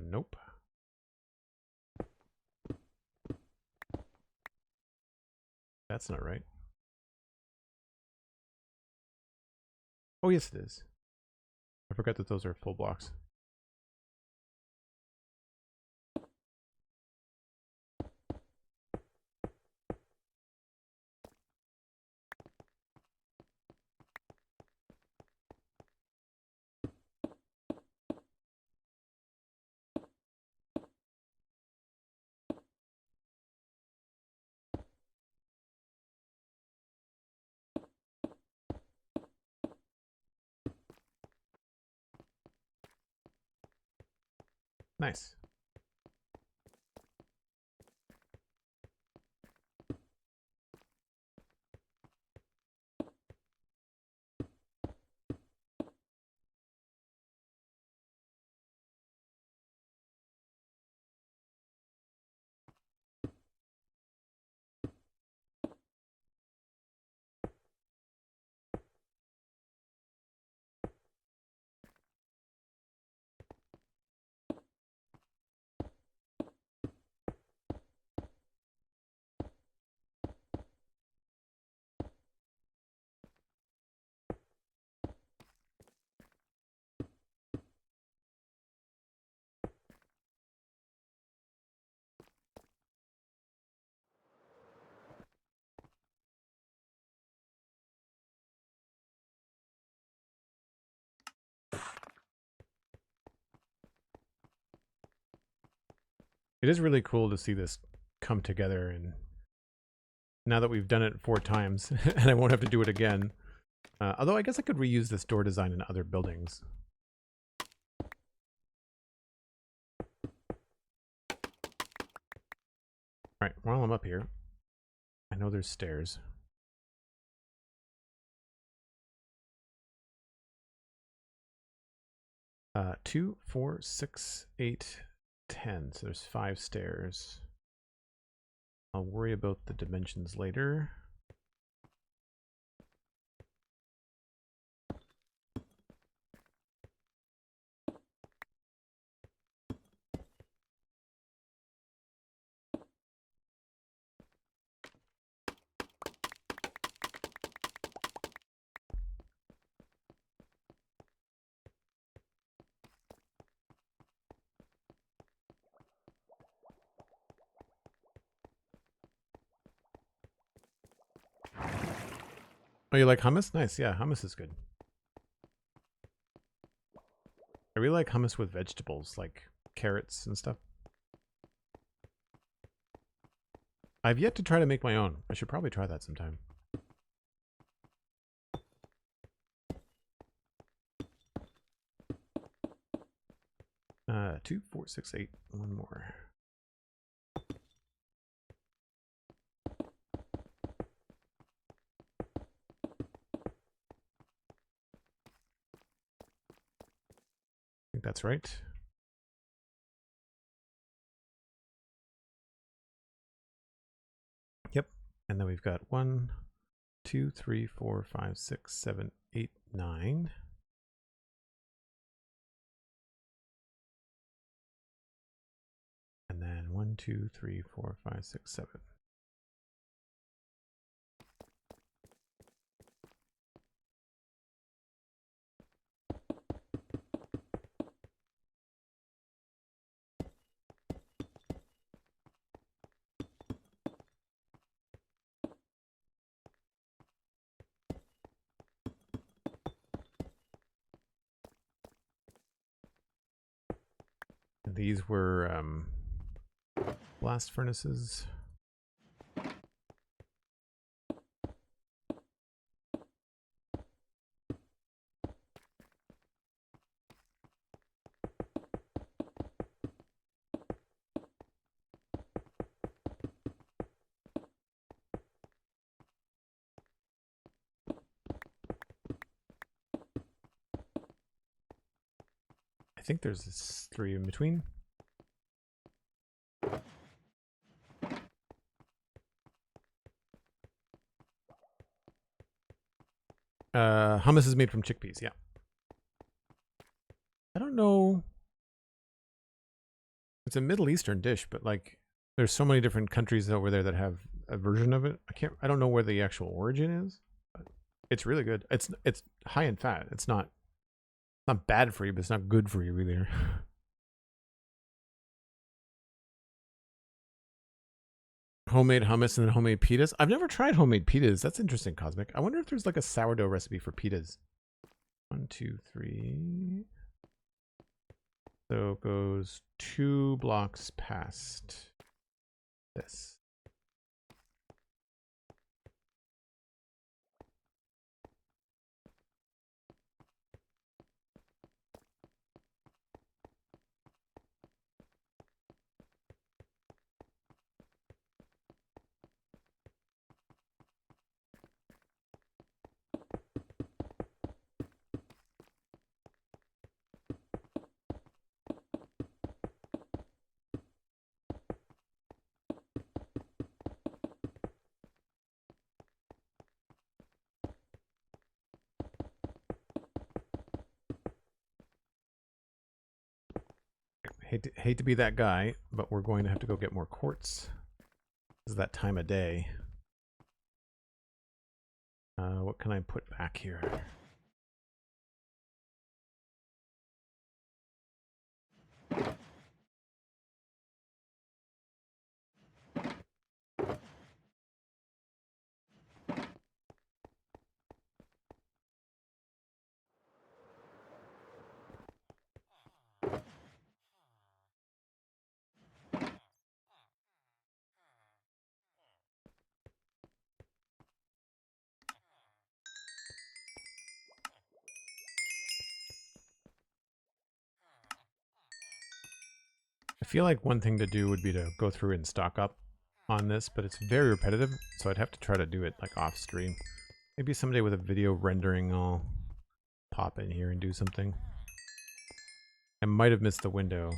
Nope. That's not right. Oh, yes, it is. I forgot that those are full blocks. Nice. It is really cool to see this come together and now that we've done it 4 times, and I won't have to do it again. Although I guess I could reuse this door design in other buildings. Alright, while I'm up here, I know there's stairs. Uh, 2, 4, 6, 8, 10. So there's 5 stairs. I'll worry about the dimensions later. Oh, you like hummus? Nice, yeah, hummus is good. I really like hummus with vegetables, like carrots and stuff. I've yet to try to make my own. I should probably try that sometime. Uh, 2, 4, 6, 8. One more. I think that's right. Yep. And then we've got 1, 2, 3, 4, 5, 6, 7, 8, 9. And then 1, 2, 3, 4, 5, 6, 7. These were blast furnaces. I think there's this 3 in between. Hummus is made from chickpeas, yeah. I don't know. It's a Middle Eastern dish, but like there's so many different countries over there that have a version of it. I don't know where the actual origin is, but it's really good. It's high in fat. It's not bad for you, but it's not good for you either. Homemade hummus and then homemade pitas. I've never tried homemade pitas. That's interesting, Cosmic. I wonder if there's like a sourdough recipe for pitas. 1, 2, 3. So it goes 2 blocks past this. Hate to be that guy, but we're going to have to go get more quartz. This is that time of day. What can I put back here? feel like one thing to do would be to go through and stock up on this, but it's very repetitive, so I'd have to try to do it like off stream. Maybe someday with a video rendering, I'll pop in here and do something. I might have missed the window.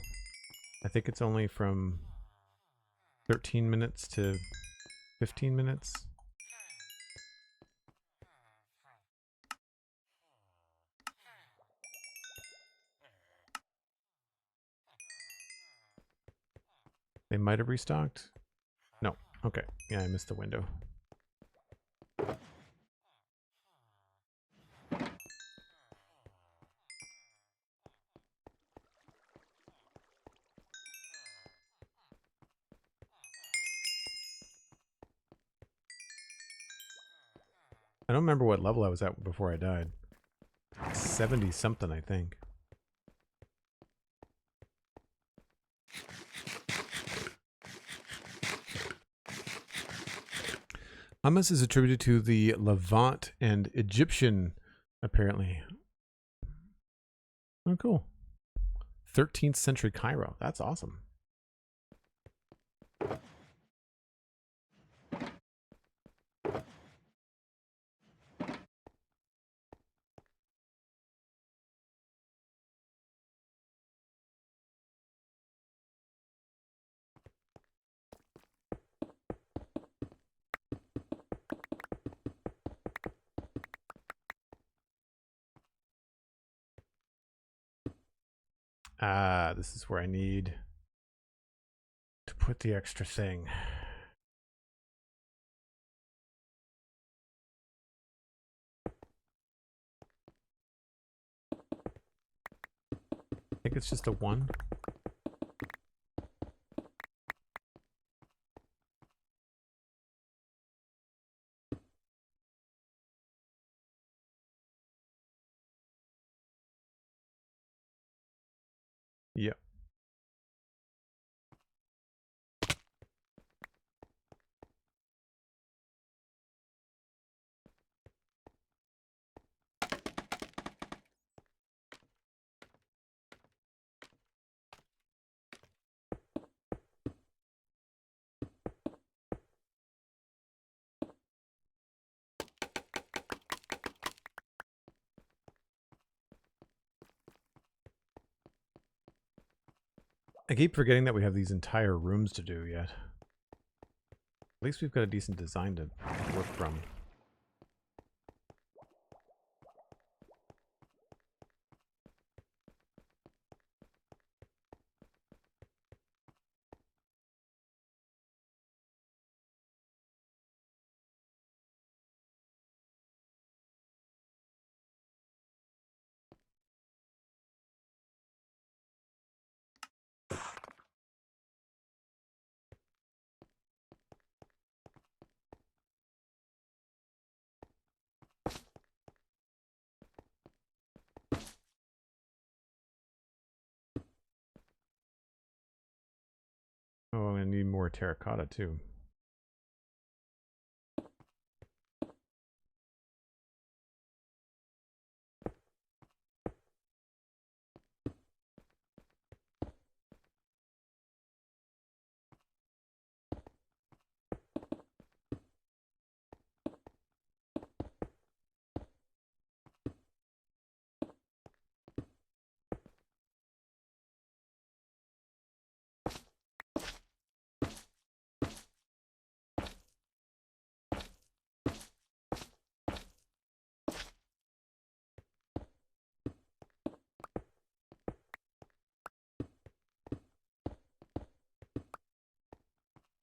I think it's only from 13 minutes to 15 minutes. They might have restocked. No. Okay. Yeah, I missed the window. I don't remember what level I was at before I died. 70 something, I think. Hummus is attributed to the Levant and Egyptian, apparently. Oh, cool. 13th century Cairo. That's awesome. Ah, this is where I need to put the extra thing. I think it's just a 1. Yep. I keep forgetting that we have these entire rooms to do yet. At least we've got a decent design to work from. Oh, I need more terracotta too.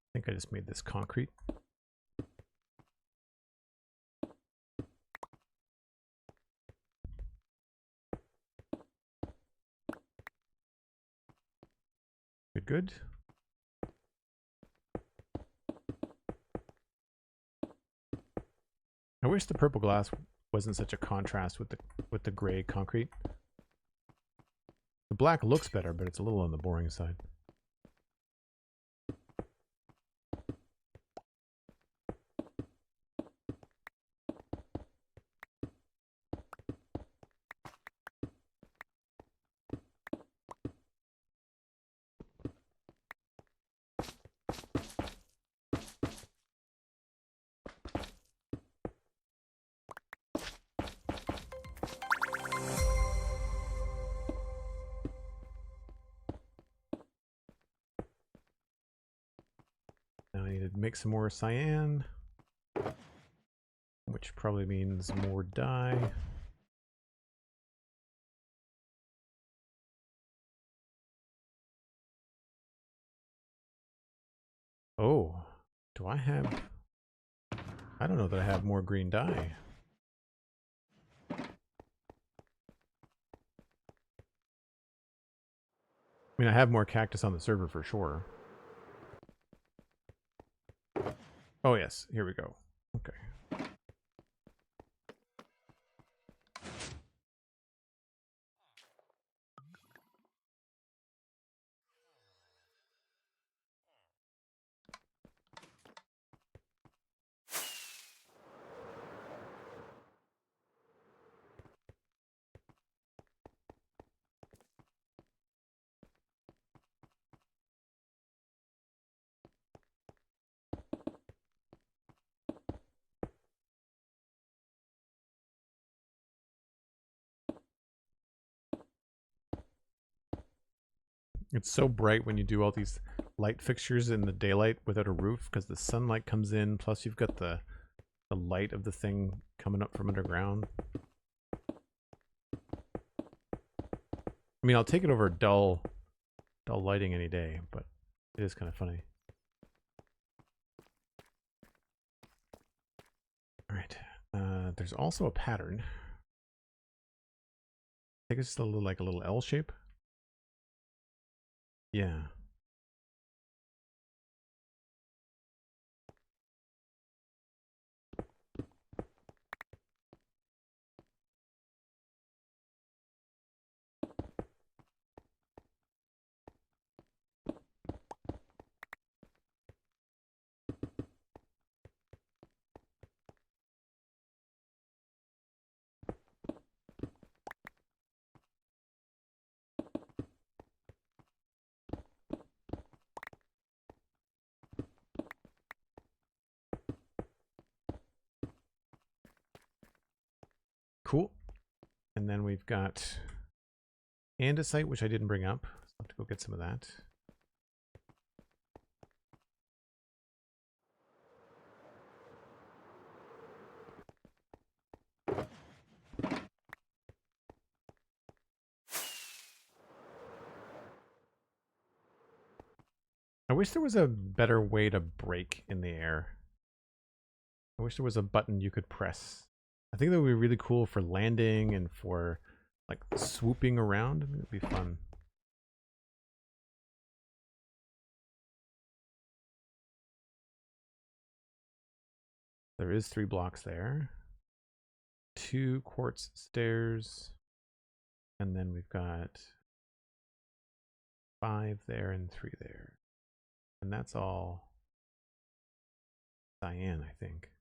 I think I just made this concrete. Good, good. I wish the purple glass wasn't such a contrast with the gray concrete. The black looks better, but it's a little on the boring side. I need to make some more cyan, which probably means more dye. Oh, do I have... I don't know that I have more green dye. I mean, I have more cactus on the server for sure. Oh yes, here we go. Okay. It's so bright when you do all these light fixtures in the daylight without a roof because the sunlight comes in, plus you've got the light of the thing coming up from underground. I mean, I'll take it over dull lighting any day, but it is kind of funny. All right. There's also a pattern. I think it's just a little, like a little L shape. Yeah. Cool. And then we've got andesite, which I didn't bring up. So I'll have to go get some of that. I wish there was a better way to brake in the air. I wish there was a button you could press. I think that would be really cool for landing and for like swooping around. I think it would be fun. There is 3 blocks there. 2 quartz stairs. And then we've got 5 there and 3 there. And that's all cyan, I think.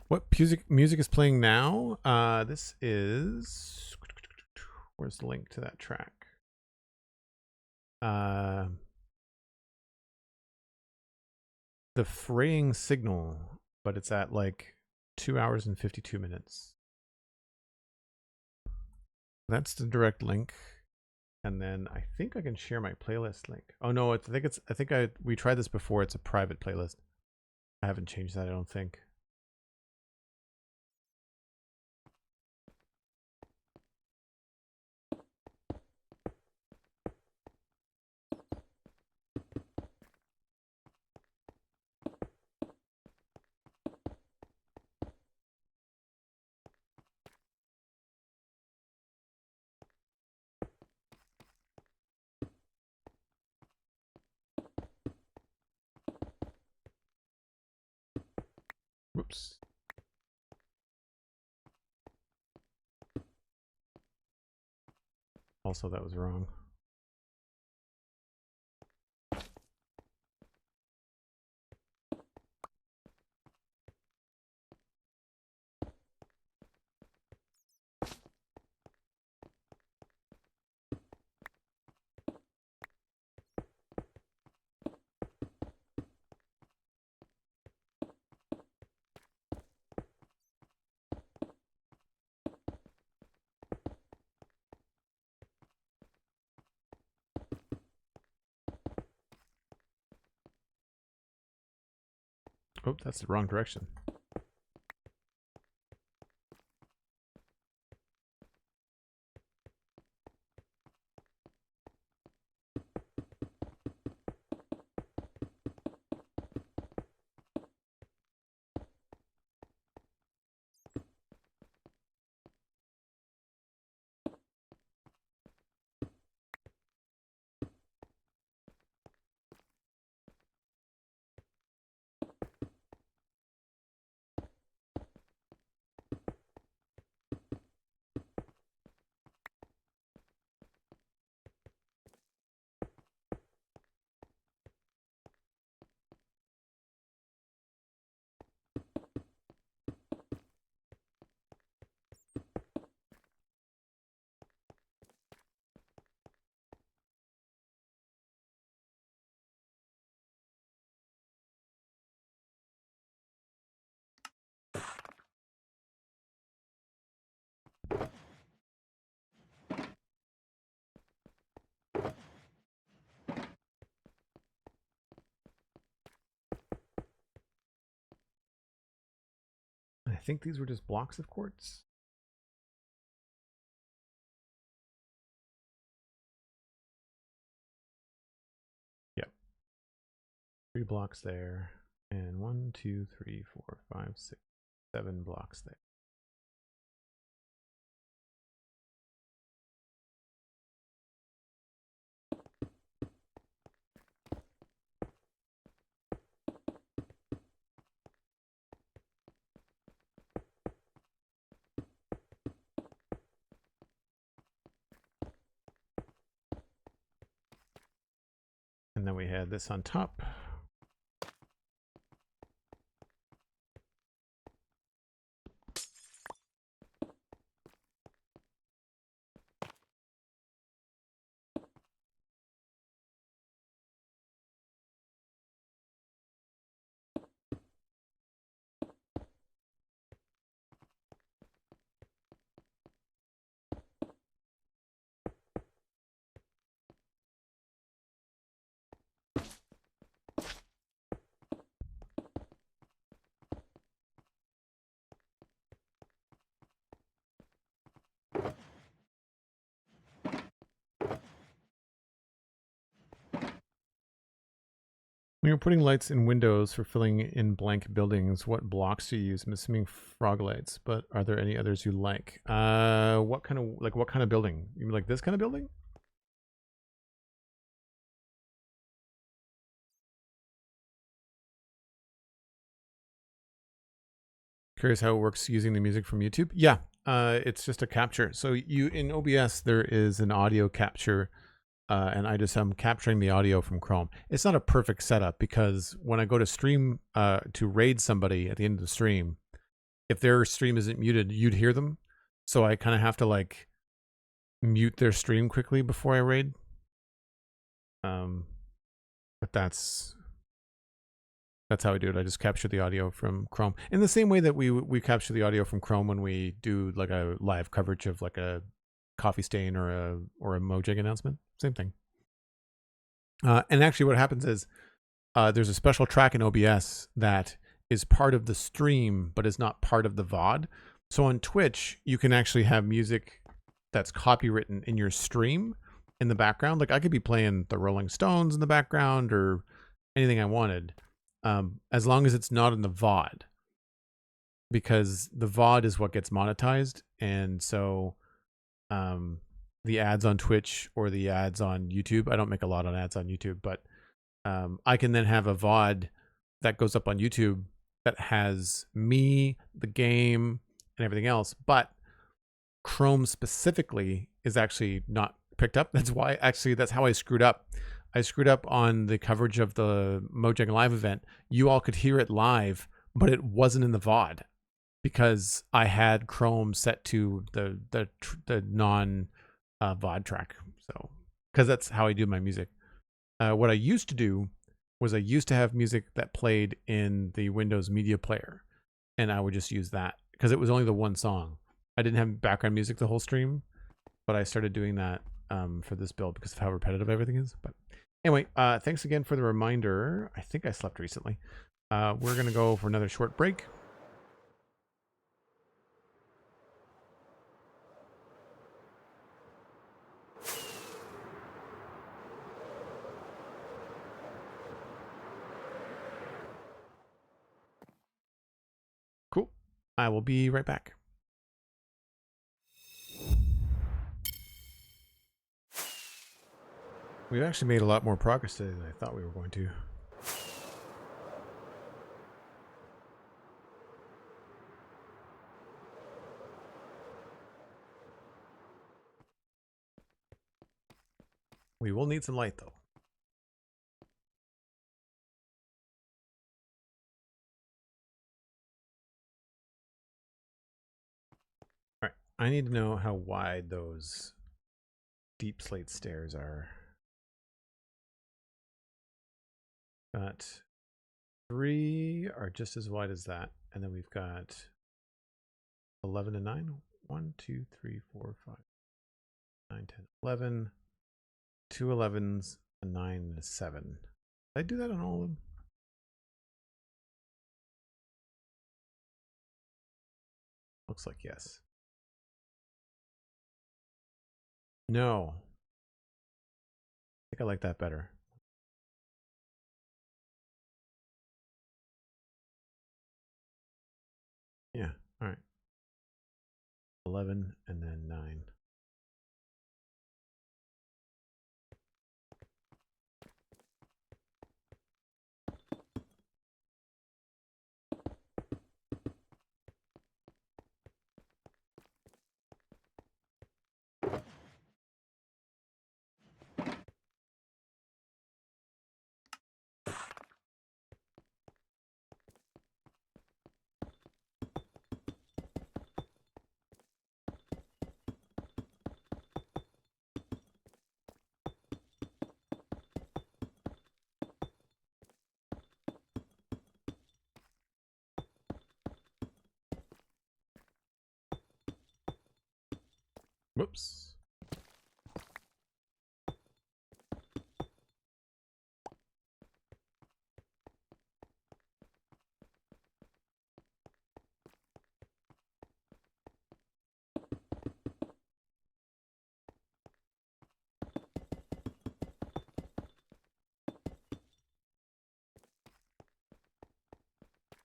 What music is playing now? This is... Where's the link to that track? The fraying signal, but it's at like 2 hours and 52 minutes. That's the direct link. And then I think I can share my playlist link. Oh no, we tried this before. It's a private playlist. I haven't changed that, I don't think. Whoops. Also, that was wrong. Oh, that's the wrong direction. I think these were just blocks of quartz. Yep. 3 blocks there. And 1, 2, 3, 4, 5, 6, 7 blocks there. And then we had this on top. When you're putting lights in windows for filling in blank buildings, what blocks do you use? I'm assuming frog lights, but are there any others you like? What kind of building? You mean like this kind of building? Curious how it works using the music from YouTube. Yeah, it's just a capture. So you in OBS there is an audio capture. And I just am capturing the audio from Chrome. It's not a perfect setup because when I go to stream to raid somebody at the end of the stream, if their stream isn't muted, you'd hear them. So I kind of have to like mute their stream quickly before I raid. But that's how I do it. I just capture the audio from Chrome in the same way that we capture the audio from Chrome when we do like a live coverage of like a coffee stain or a Mojang announcement. Same thing. And actually what happens is there's a special track in OBS that is part of the stream but is not part of the VOD. So on Twitch you can actually have music that's copywritten in your stream in the background. Like I could be playing the Rolling Stones in the background or anything I wanted, as long as it's not in the VOD, because the VOD is what gets monetized. And so the ads on Twitch or the ads on YouTube, I don't make a lot on ads on YouTube, but I can then have a VOD that goes up on YouTube that has me, the game, and everything else, but Chrome specifically is actually not picked up. That's why, actually, that's how I screwed up. I screwed up on the coverage of the Mojang Live event. You all could hear it live, but it wasn't in the VOD because I had Chrome set to the non VOD track. So, because that's how I do my music. What I used to do was I used to have music that played in the Windows Media Player, and I would just use that because it was only the one song. I didn't have background music the whole stream, but I started doing that for this build because of how repetitive everything is. But anyway, thanks again for the reminder. I think I slept recently. We're going to go for another short break. Cool. I will be right back. We've actually made a lot more progress today than I thought we were going to. We will need some light, though. All right. I need to know how wide those deep slate stairs are. Got 3 are just as wide as that. And then we've got 11 and 9. 1, 2, 3, 4, 5, 9, 10, 11. 2 11s, a 9, and a 7. Did I do that on all of them? Looks like yes. No. I think I like that better. Yeah, all right. 11 and then 9. Whoops.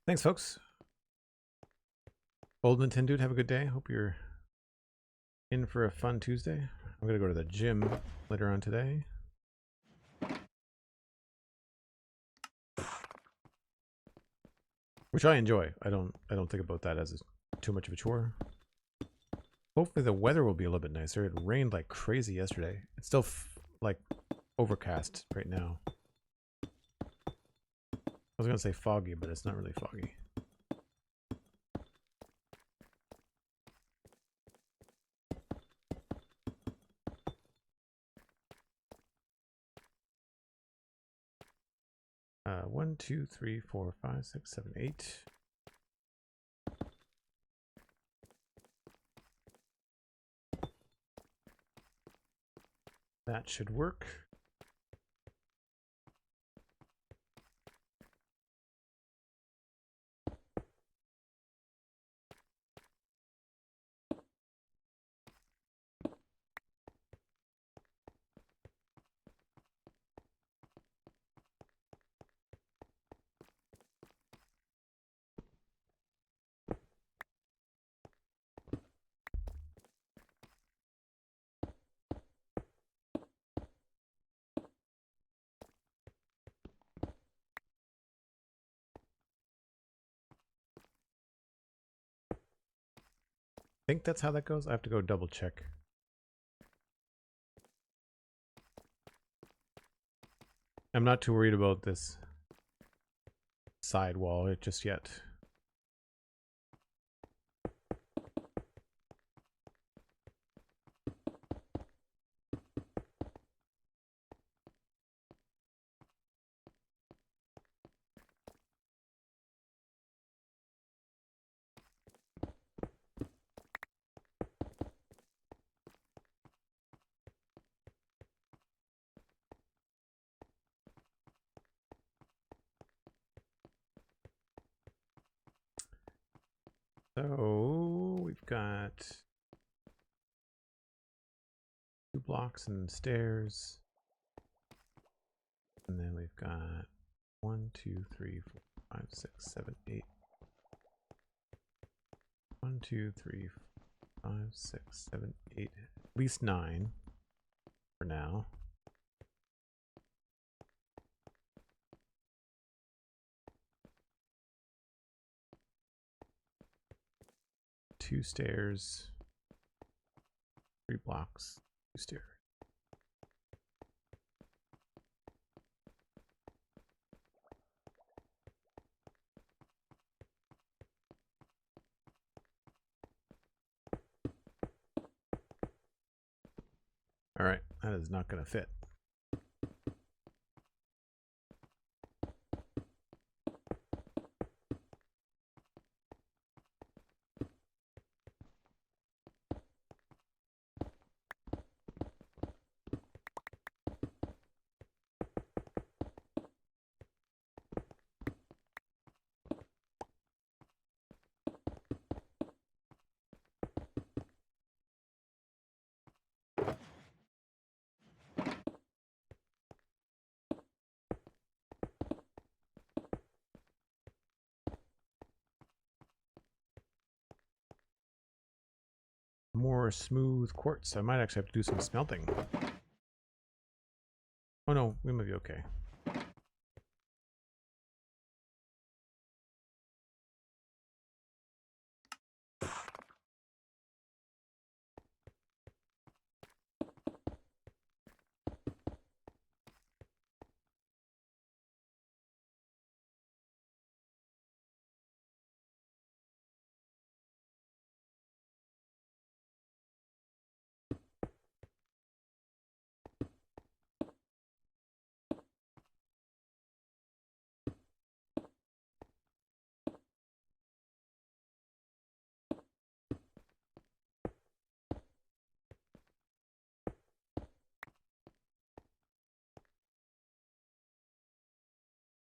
Thanks, folks. Old Nintendo dude, have a good day. Hope you're in for a fun Tuesday. I'm gonna go to the gym later on today. Which I enjoy. I don't think about that as too much of a chore. Hopefully the weather will be a little bit nicer. It rained like crazy yesterday. It's still like overcast right now. I was gonna say foggy, but it's not really foggy. One, 2, 3, 4, 5, 6, 7, 8. That should work. I think that's how that goes. I have to go double check. I'm not too worried about this side wall just yet. So we've got 2 blocks and stairs. And then we've got 1, 2, 3, 4, 5, 6, 7, 8. 1, 2, 3, 4, 5, 6, 7, 8. At least 9 for now. Two stairs, 3 blocks, 2 stairs. All right, that is not going to fit. More smooth quartz. I might actually have to do some smelting. Oh no, we might be okay.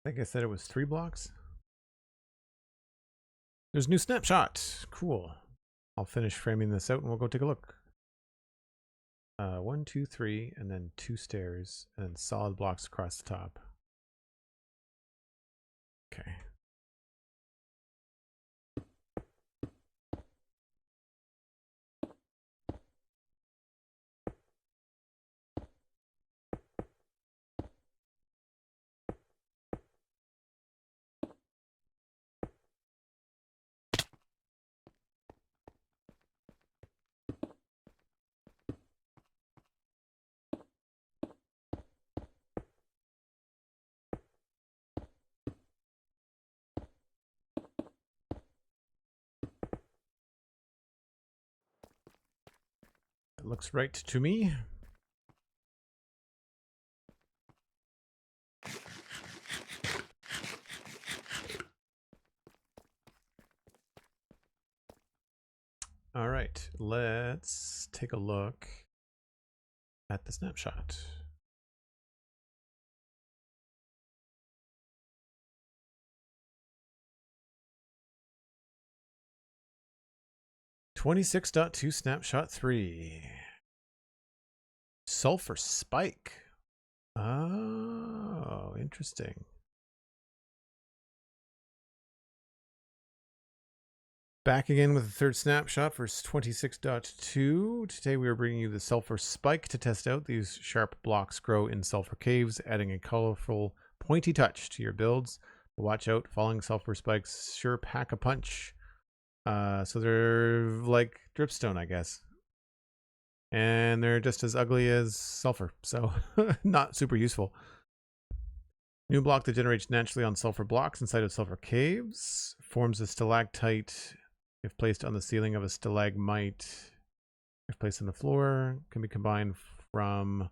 I think I said it was 3 blocks. There's a new snapshot. Cool. I'll finish framing this out and we'll go take a look. 1, 2, 3, and then 2 stairs, and then solid blocks across the top. Okay. It looks right to me. All right, let's take a look at the snapshot. .2 snapshot 3. Sulfur spike. Oh, interesting. Back again with the third snapshot for 26.2. Today we are bringing you the sulfur spike to test out. These sharp blocks grow in sulfur caves, adding a colorful, pointy touch to your builds. But watch out, falling sulfur spikes sure pack a punch. So they're like dripstone, I guess. And they're just as ugly as sulfur, so not super useful. New block that generates naturally on sulfur blocks inside of sulfur caves. Forms a stalactite if placed on the ceiling of a stalagmite. If placed on the floor, can be combined from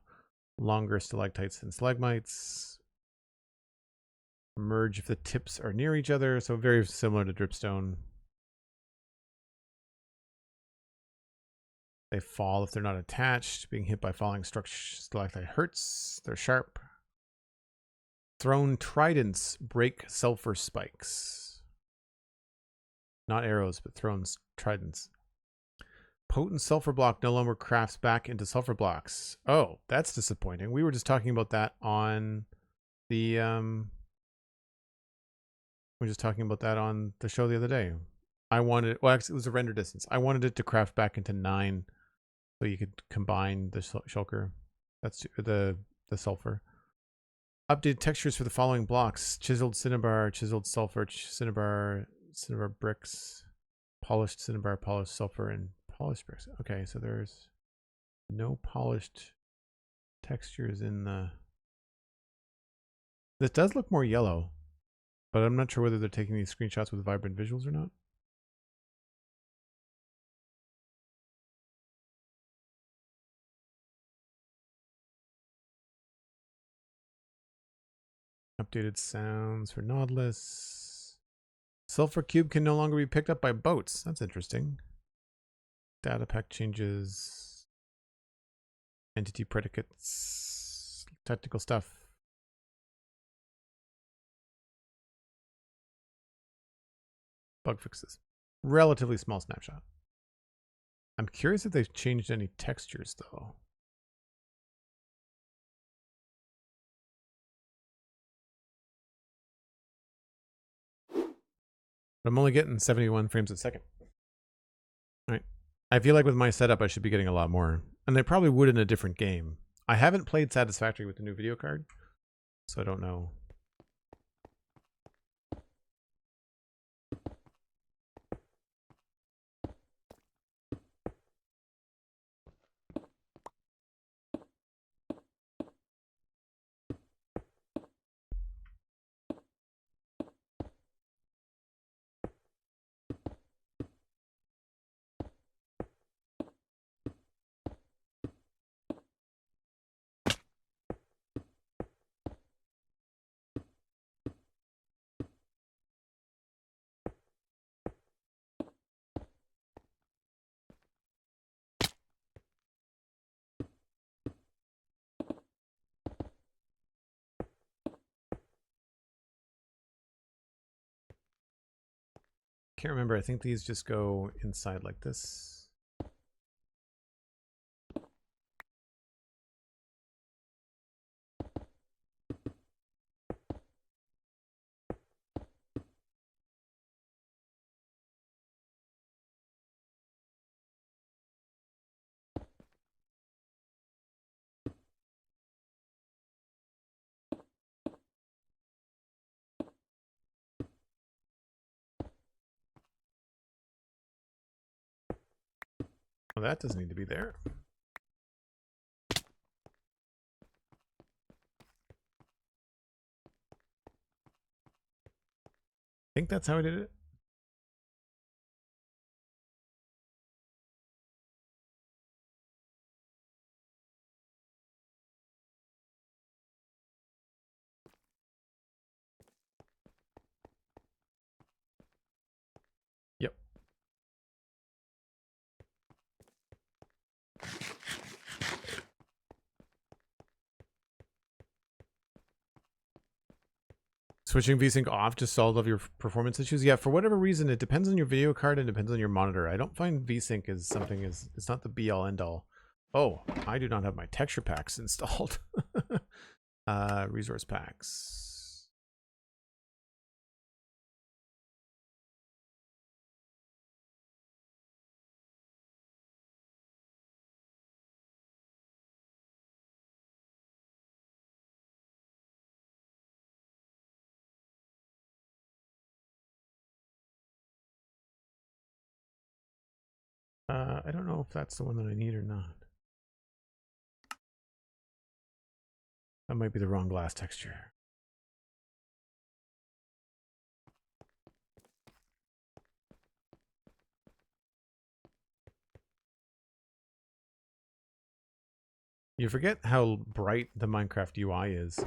longer stalactites and stalagmites. Emerge if the tips are near each other, so very similar to dripstone. They fall if they're not attached. Being hit by falling stalactite hurts. They're sharp. Thrown tridents break sulfur spikes. Not arrows, but thrones, tridents. Potent sulfur block no longer crafts back into sulfur blocks. Oh, that's disappointing. We were just talking about that on the we were just talking about that on the show the other day. I wanted, well, actually, it was a render distance. I wanted it to craft back into 9, so you could combine the shulker. That's the sulfur. Updated textures for the following blocks: chiseled cinnabar, chiseled sulfur, cinnabar bricks, polished cinnabar, polished sulfur, and polished bricks. Okay, so there's no polished textures in the... This does look more yellow, but I'm not sure whether they're taking these screenshots with vibrant visuals or not. Updated sounds for Nautilus. Sulfur cube can no longer be picked up by boats. That's interesting. Data pack changes. Entity predicates. Technical stuff. Bug fixes. Relatively small snapshot. I'm curious if they've changed any textures though. But I'm only getting 71 frames a second. All right. I feel like with my setup, I should be getting a lot more. And I probably would in a different game. I haven't played Satisfactory with the new video card, so I don't know. Can't remember. I think these just go inside like this. Well, that doesn't need to be there. I think that's how I did it. Yep. Switching VSync off just solved all of your performance issues. Yeah, for whatever reason, it depends on your video card and depends on your monitor. I don't find VSync is something it's not the be all end all. Oh, I do not have my texture packs installed. Resource packs. I don't know if that's the one that I need or not. That might be the wrong glass texture. You forget how bright the Minecraft UI is.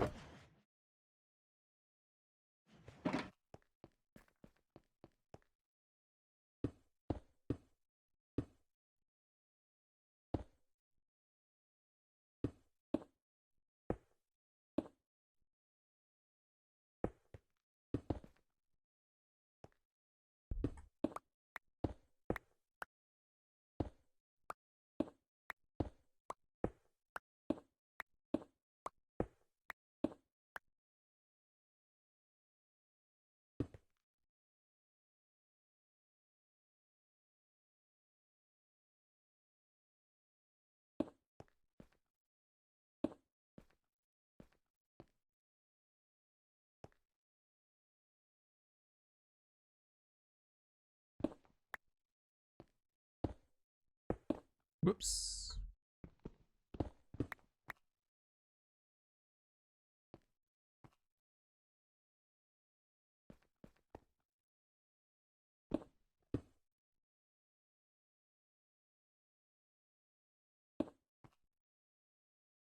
Whoops.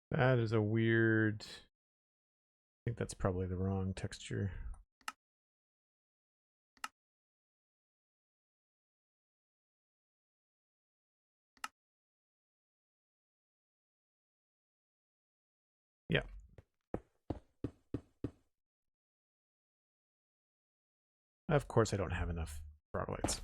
That is a weird... I think that's probably the wrong texture. Yeah. Of course I don't have enough frog lights.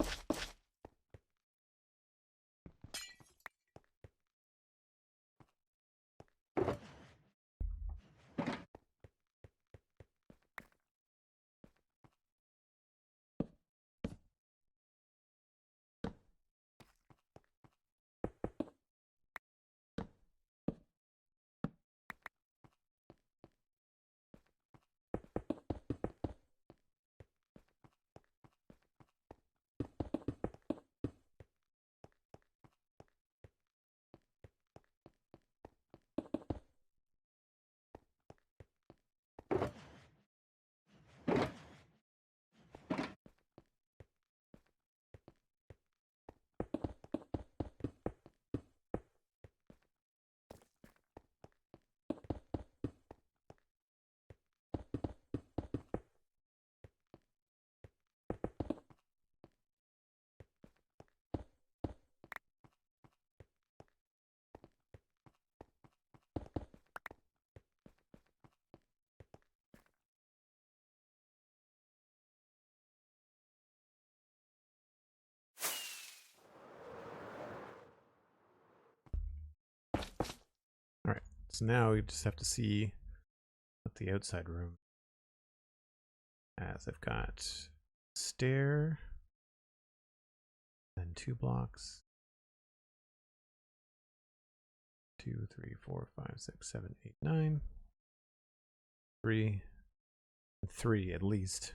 All right, so now we just have to see what the outside room has. I've got stair, then 2 blocks. 2, 3, 4, 5, 6, 7, 8, 9. 3. 3 at least.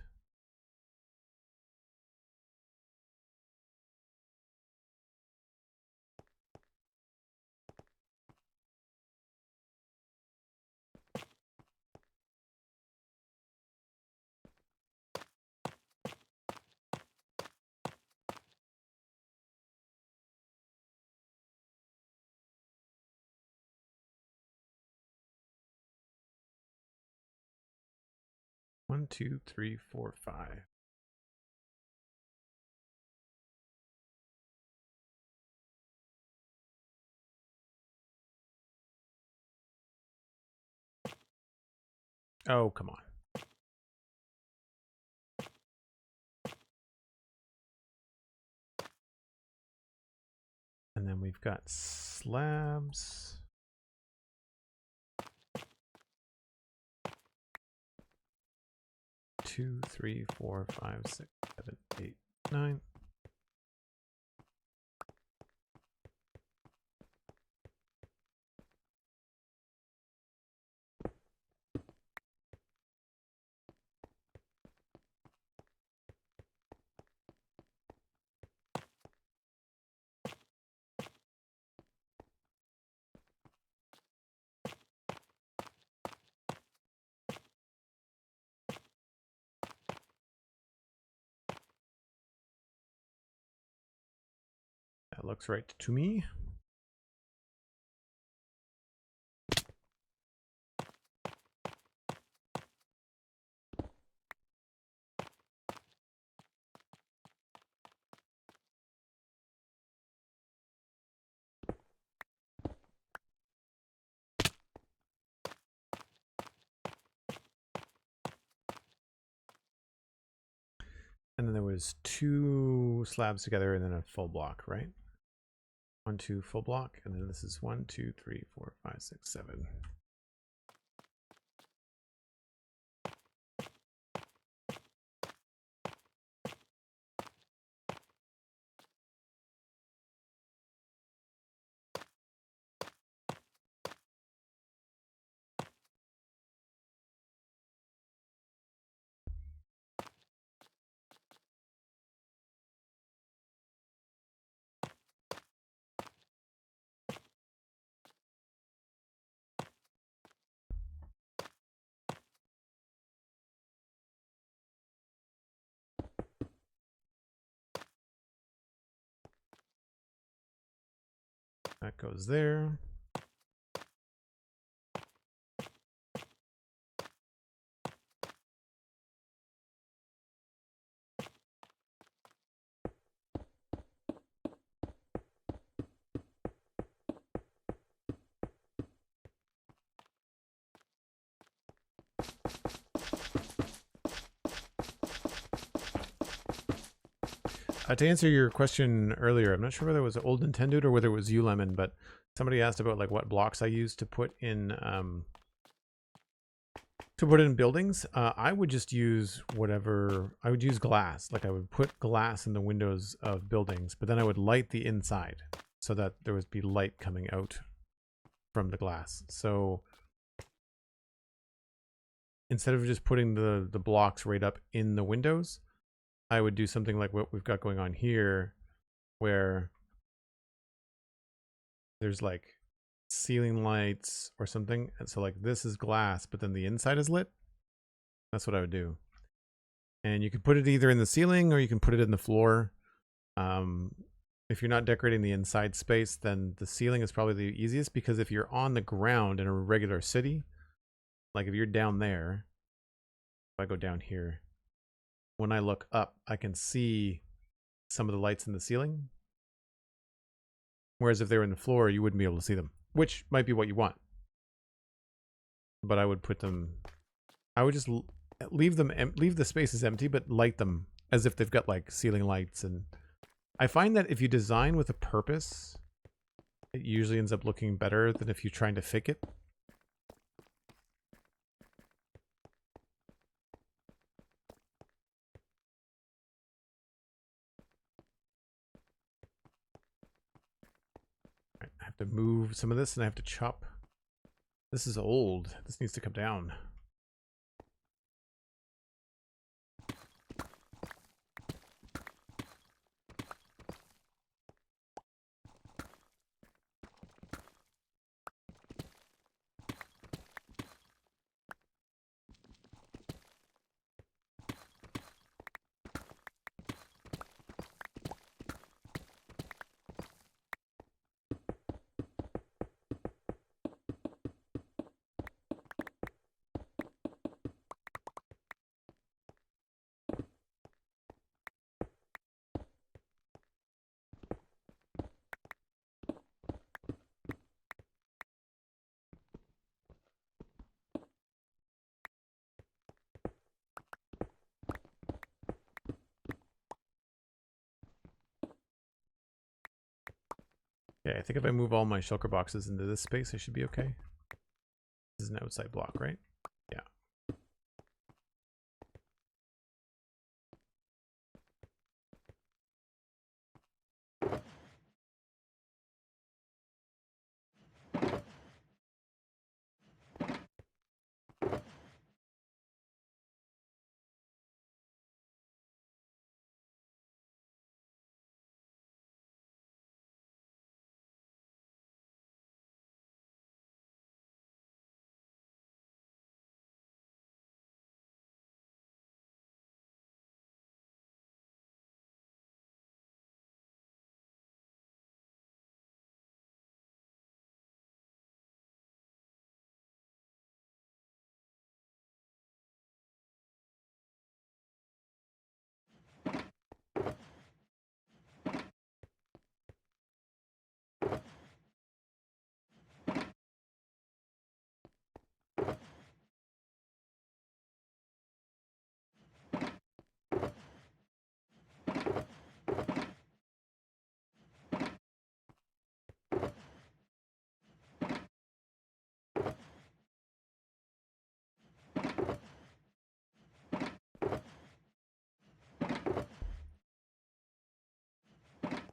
One, 2, 3, 4, 5. Oh, come on. And then we've got slabs. Two, 3, 4, 5, 6, 7, 8, 9. That looks right to me. And then there was 2 slabs together and then a full block, right? 1, 2 full block, and then this is 1, 2, 3, 4, 5, 6, 7. That goes there. To answer your question earlier, I'm not sure whether it was old Nintendo or whether it was Lemon, but somebody asked about like what blocks I use to put in buildings. I would just use whatever. I would use glass. Like I would put glass in the windows of buildings, but then I would light the inside so that there would be light coming out from the glass. So instead of just putting the blocks right up in the windows, I would do something like what we've got going on here, where there's like ceiling lights or something. And so like this is glass, but then the inside is lit. That's what I would do. And you can put it either in the ceiling or you can put it in the floor. If you're not decorating the inside space, then the ceiling is probably the easiest, because if you're on the ground in a regular city, like if you're down there, if I go down here, when I look up, I can see some of the lights in the ceiling. Whereas if they were in the floor, you wouldn't be able to see them, which might be what you want. But I would put them, I would just leave the spaces empty, but light them as if they've got like ceiling lights. And I find that if you design with a purpose, it usually ends up looking better than if you're trying to fake it. Right, I have to move some of this and I have to chop. This is old. This needs to come down. Okay, I think if I move all my shulker boxes into this space, I should be okay. This is an outside block, right? Yeah.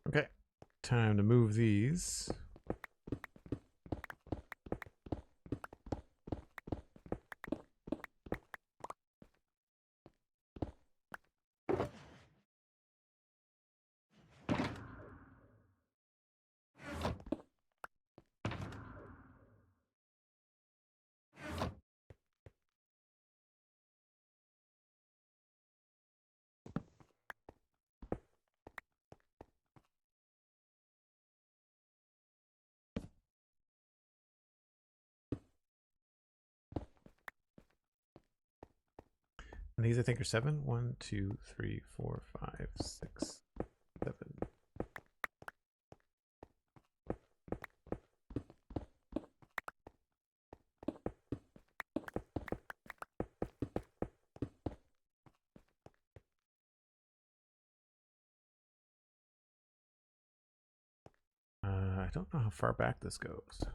Okay, time to move these. And these I think are 7. 1, 2, 3, 4, 5, 6, 7. I don't know how far back this goes.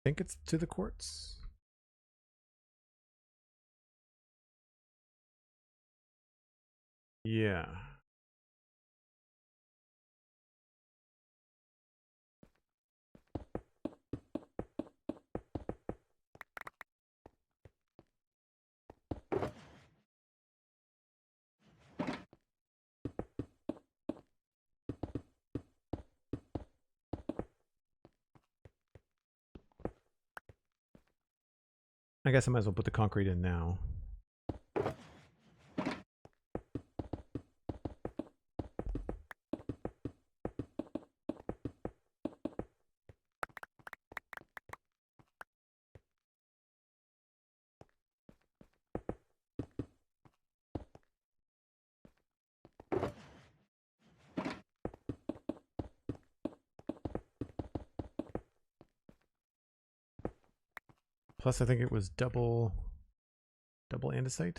I think it's to the quartz. Yeah. I guess I might as well put the concrete in now. Plus, I think it was double andesite.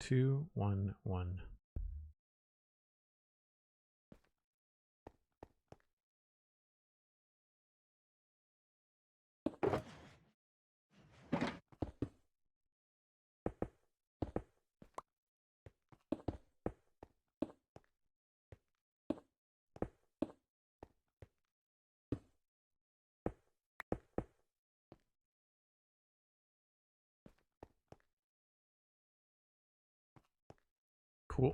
2, 1, 1. Cool.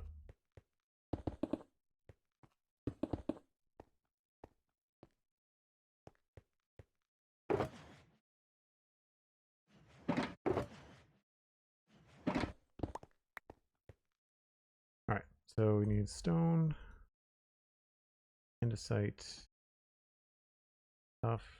All right, so we need stone, andesite, stuff.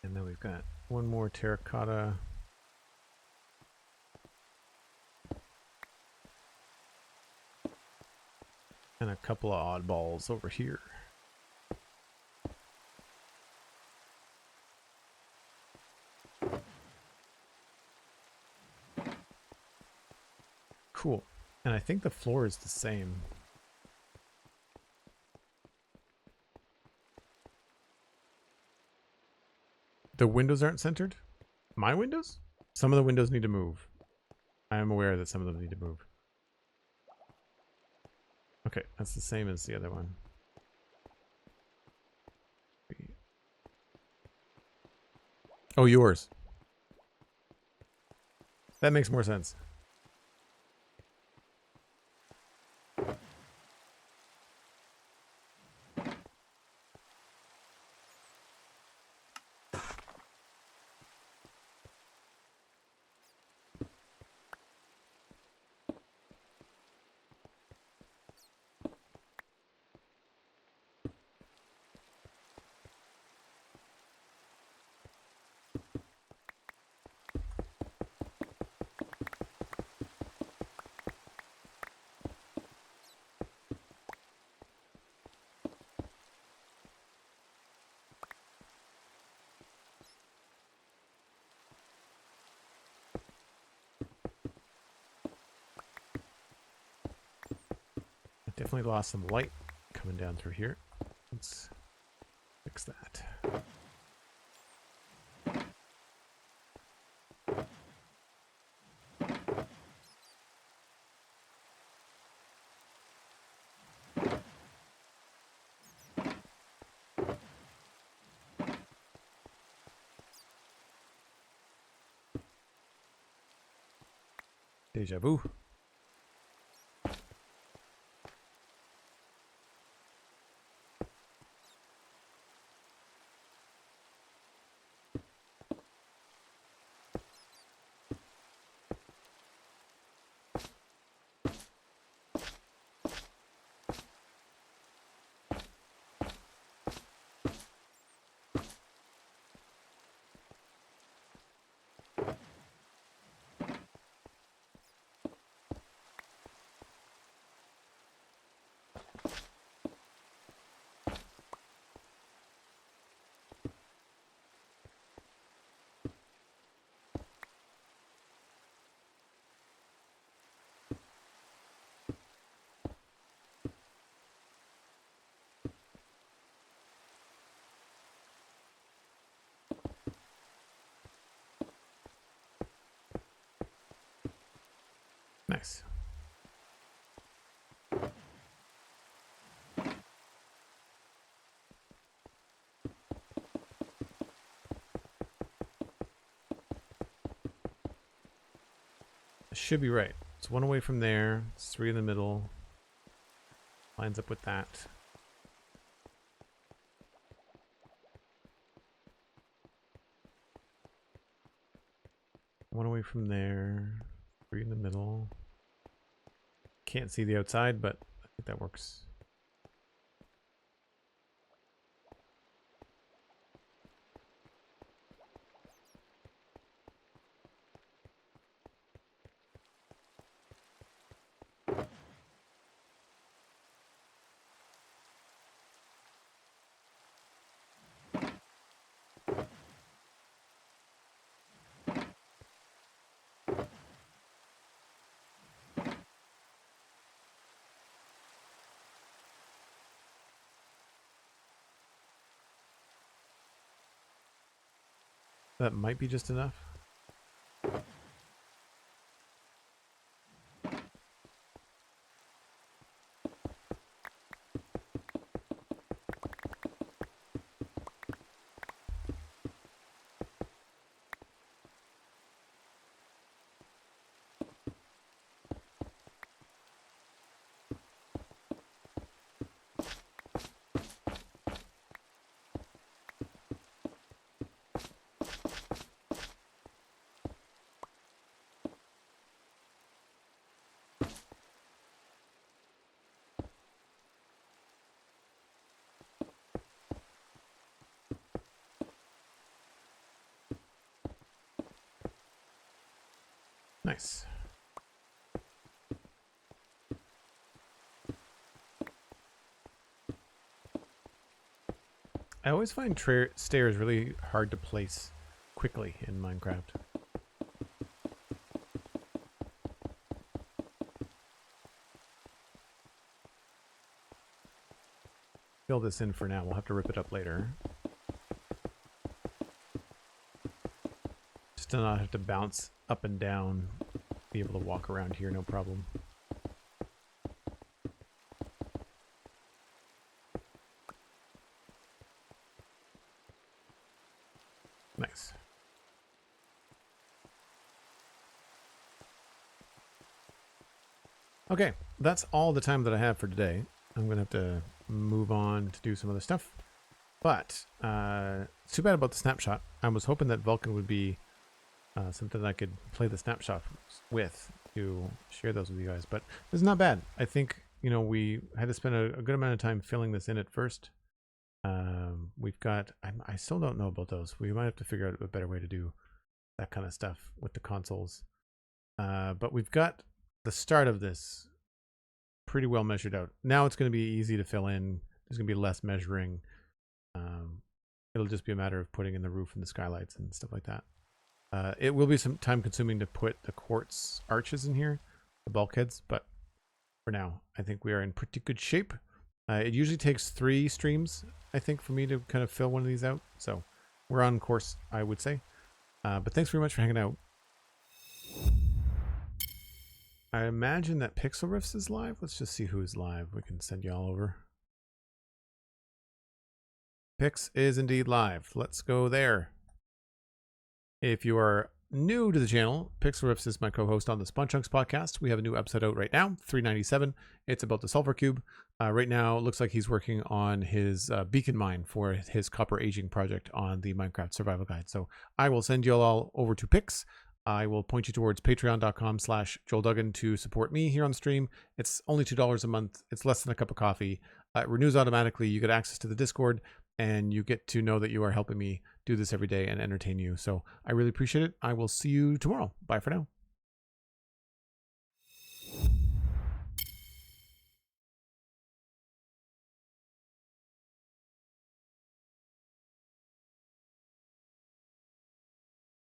And then we've got one more terracotta. And a couple of oddballs over here. Cool. And I think the floor is the same. The windows aren't centered? My windows? Some of the windows need to move. I am aware that some of them need to move. Okay, that's the same as the other one. Oh, yours. That makes more sense. Definitely lost some light coming down through here. Let's fix that. Deja vu. Nice. Should be right. It's one away from there. It's 3 in the middle. Lines up with that. One away from there. 3 in the middle. Can't see the outside, but I think that works. That might be just enough. Nice. I always find stairs really hard to place quickly in Minecraft. Fill this in for now. We'll have to rip it up later. Just to not have to bounce up and down. Be able to walk around here, no problem. Nice. Okay, that's all the time that I have for today. I'm going to have to move on to do some other stuff. But it's too bad about the snapshot. I was hoping that Vulcan would be something that I could play the snapshot with to share those with you guys. But it's not bad. I think, you know, we had to spend a good amount of time filling this in at first. We've got, I still don't know about those. We might have to figure out a better way to do that kind of stuff with the consoles. But we've got the start of this pretty well measured out. Now it's going to be easy to fill in. There's going to be less measuring. It'll just be a matter of putting in the roof and the skylights and stuff like that. It will be some time consuming to put the quartz arches in here, the bulkheads, but for now, I think we are in pretty good shape. It usually takes 3 streams, I think, for me to kind of fill one of these out. So we're on course, I would say. But thanks very much for hanging out. I imagine that Pixel Riffs is live. Let's just see who is live. We can send you all over. Pix is indeed live. Let's go there. If you are new to the channel, Pixelriffs is my co-host on the Spunchunks podcast. We have a new episode out right now, 397. It's about the Sulfur Cube. Right now, it looks like he's working on his beacon mine for his copper aging project on the Minecraft Survival Guide. So I will send you all over to Pix. I will point you towards patreon.com/JoelDuggan to support me here on the stream. It's only $2 a month. It's less than a cup of coffee. It renews automatically. You get access to the Discord, and you get to know that you are helping me do this every day and entertain you. So I really appreciate it. I will see you tomorrow. Bye for now.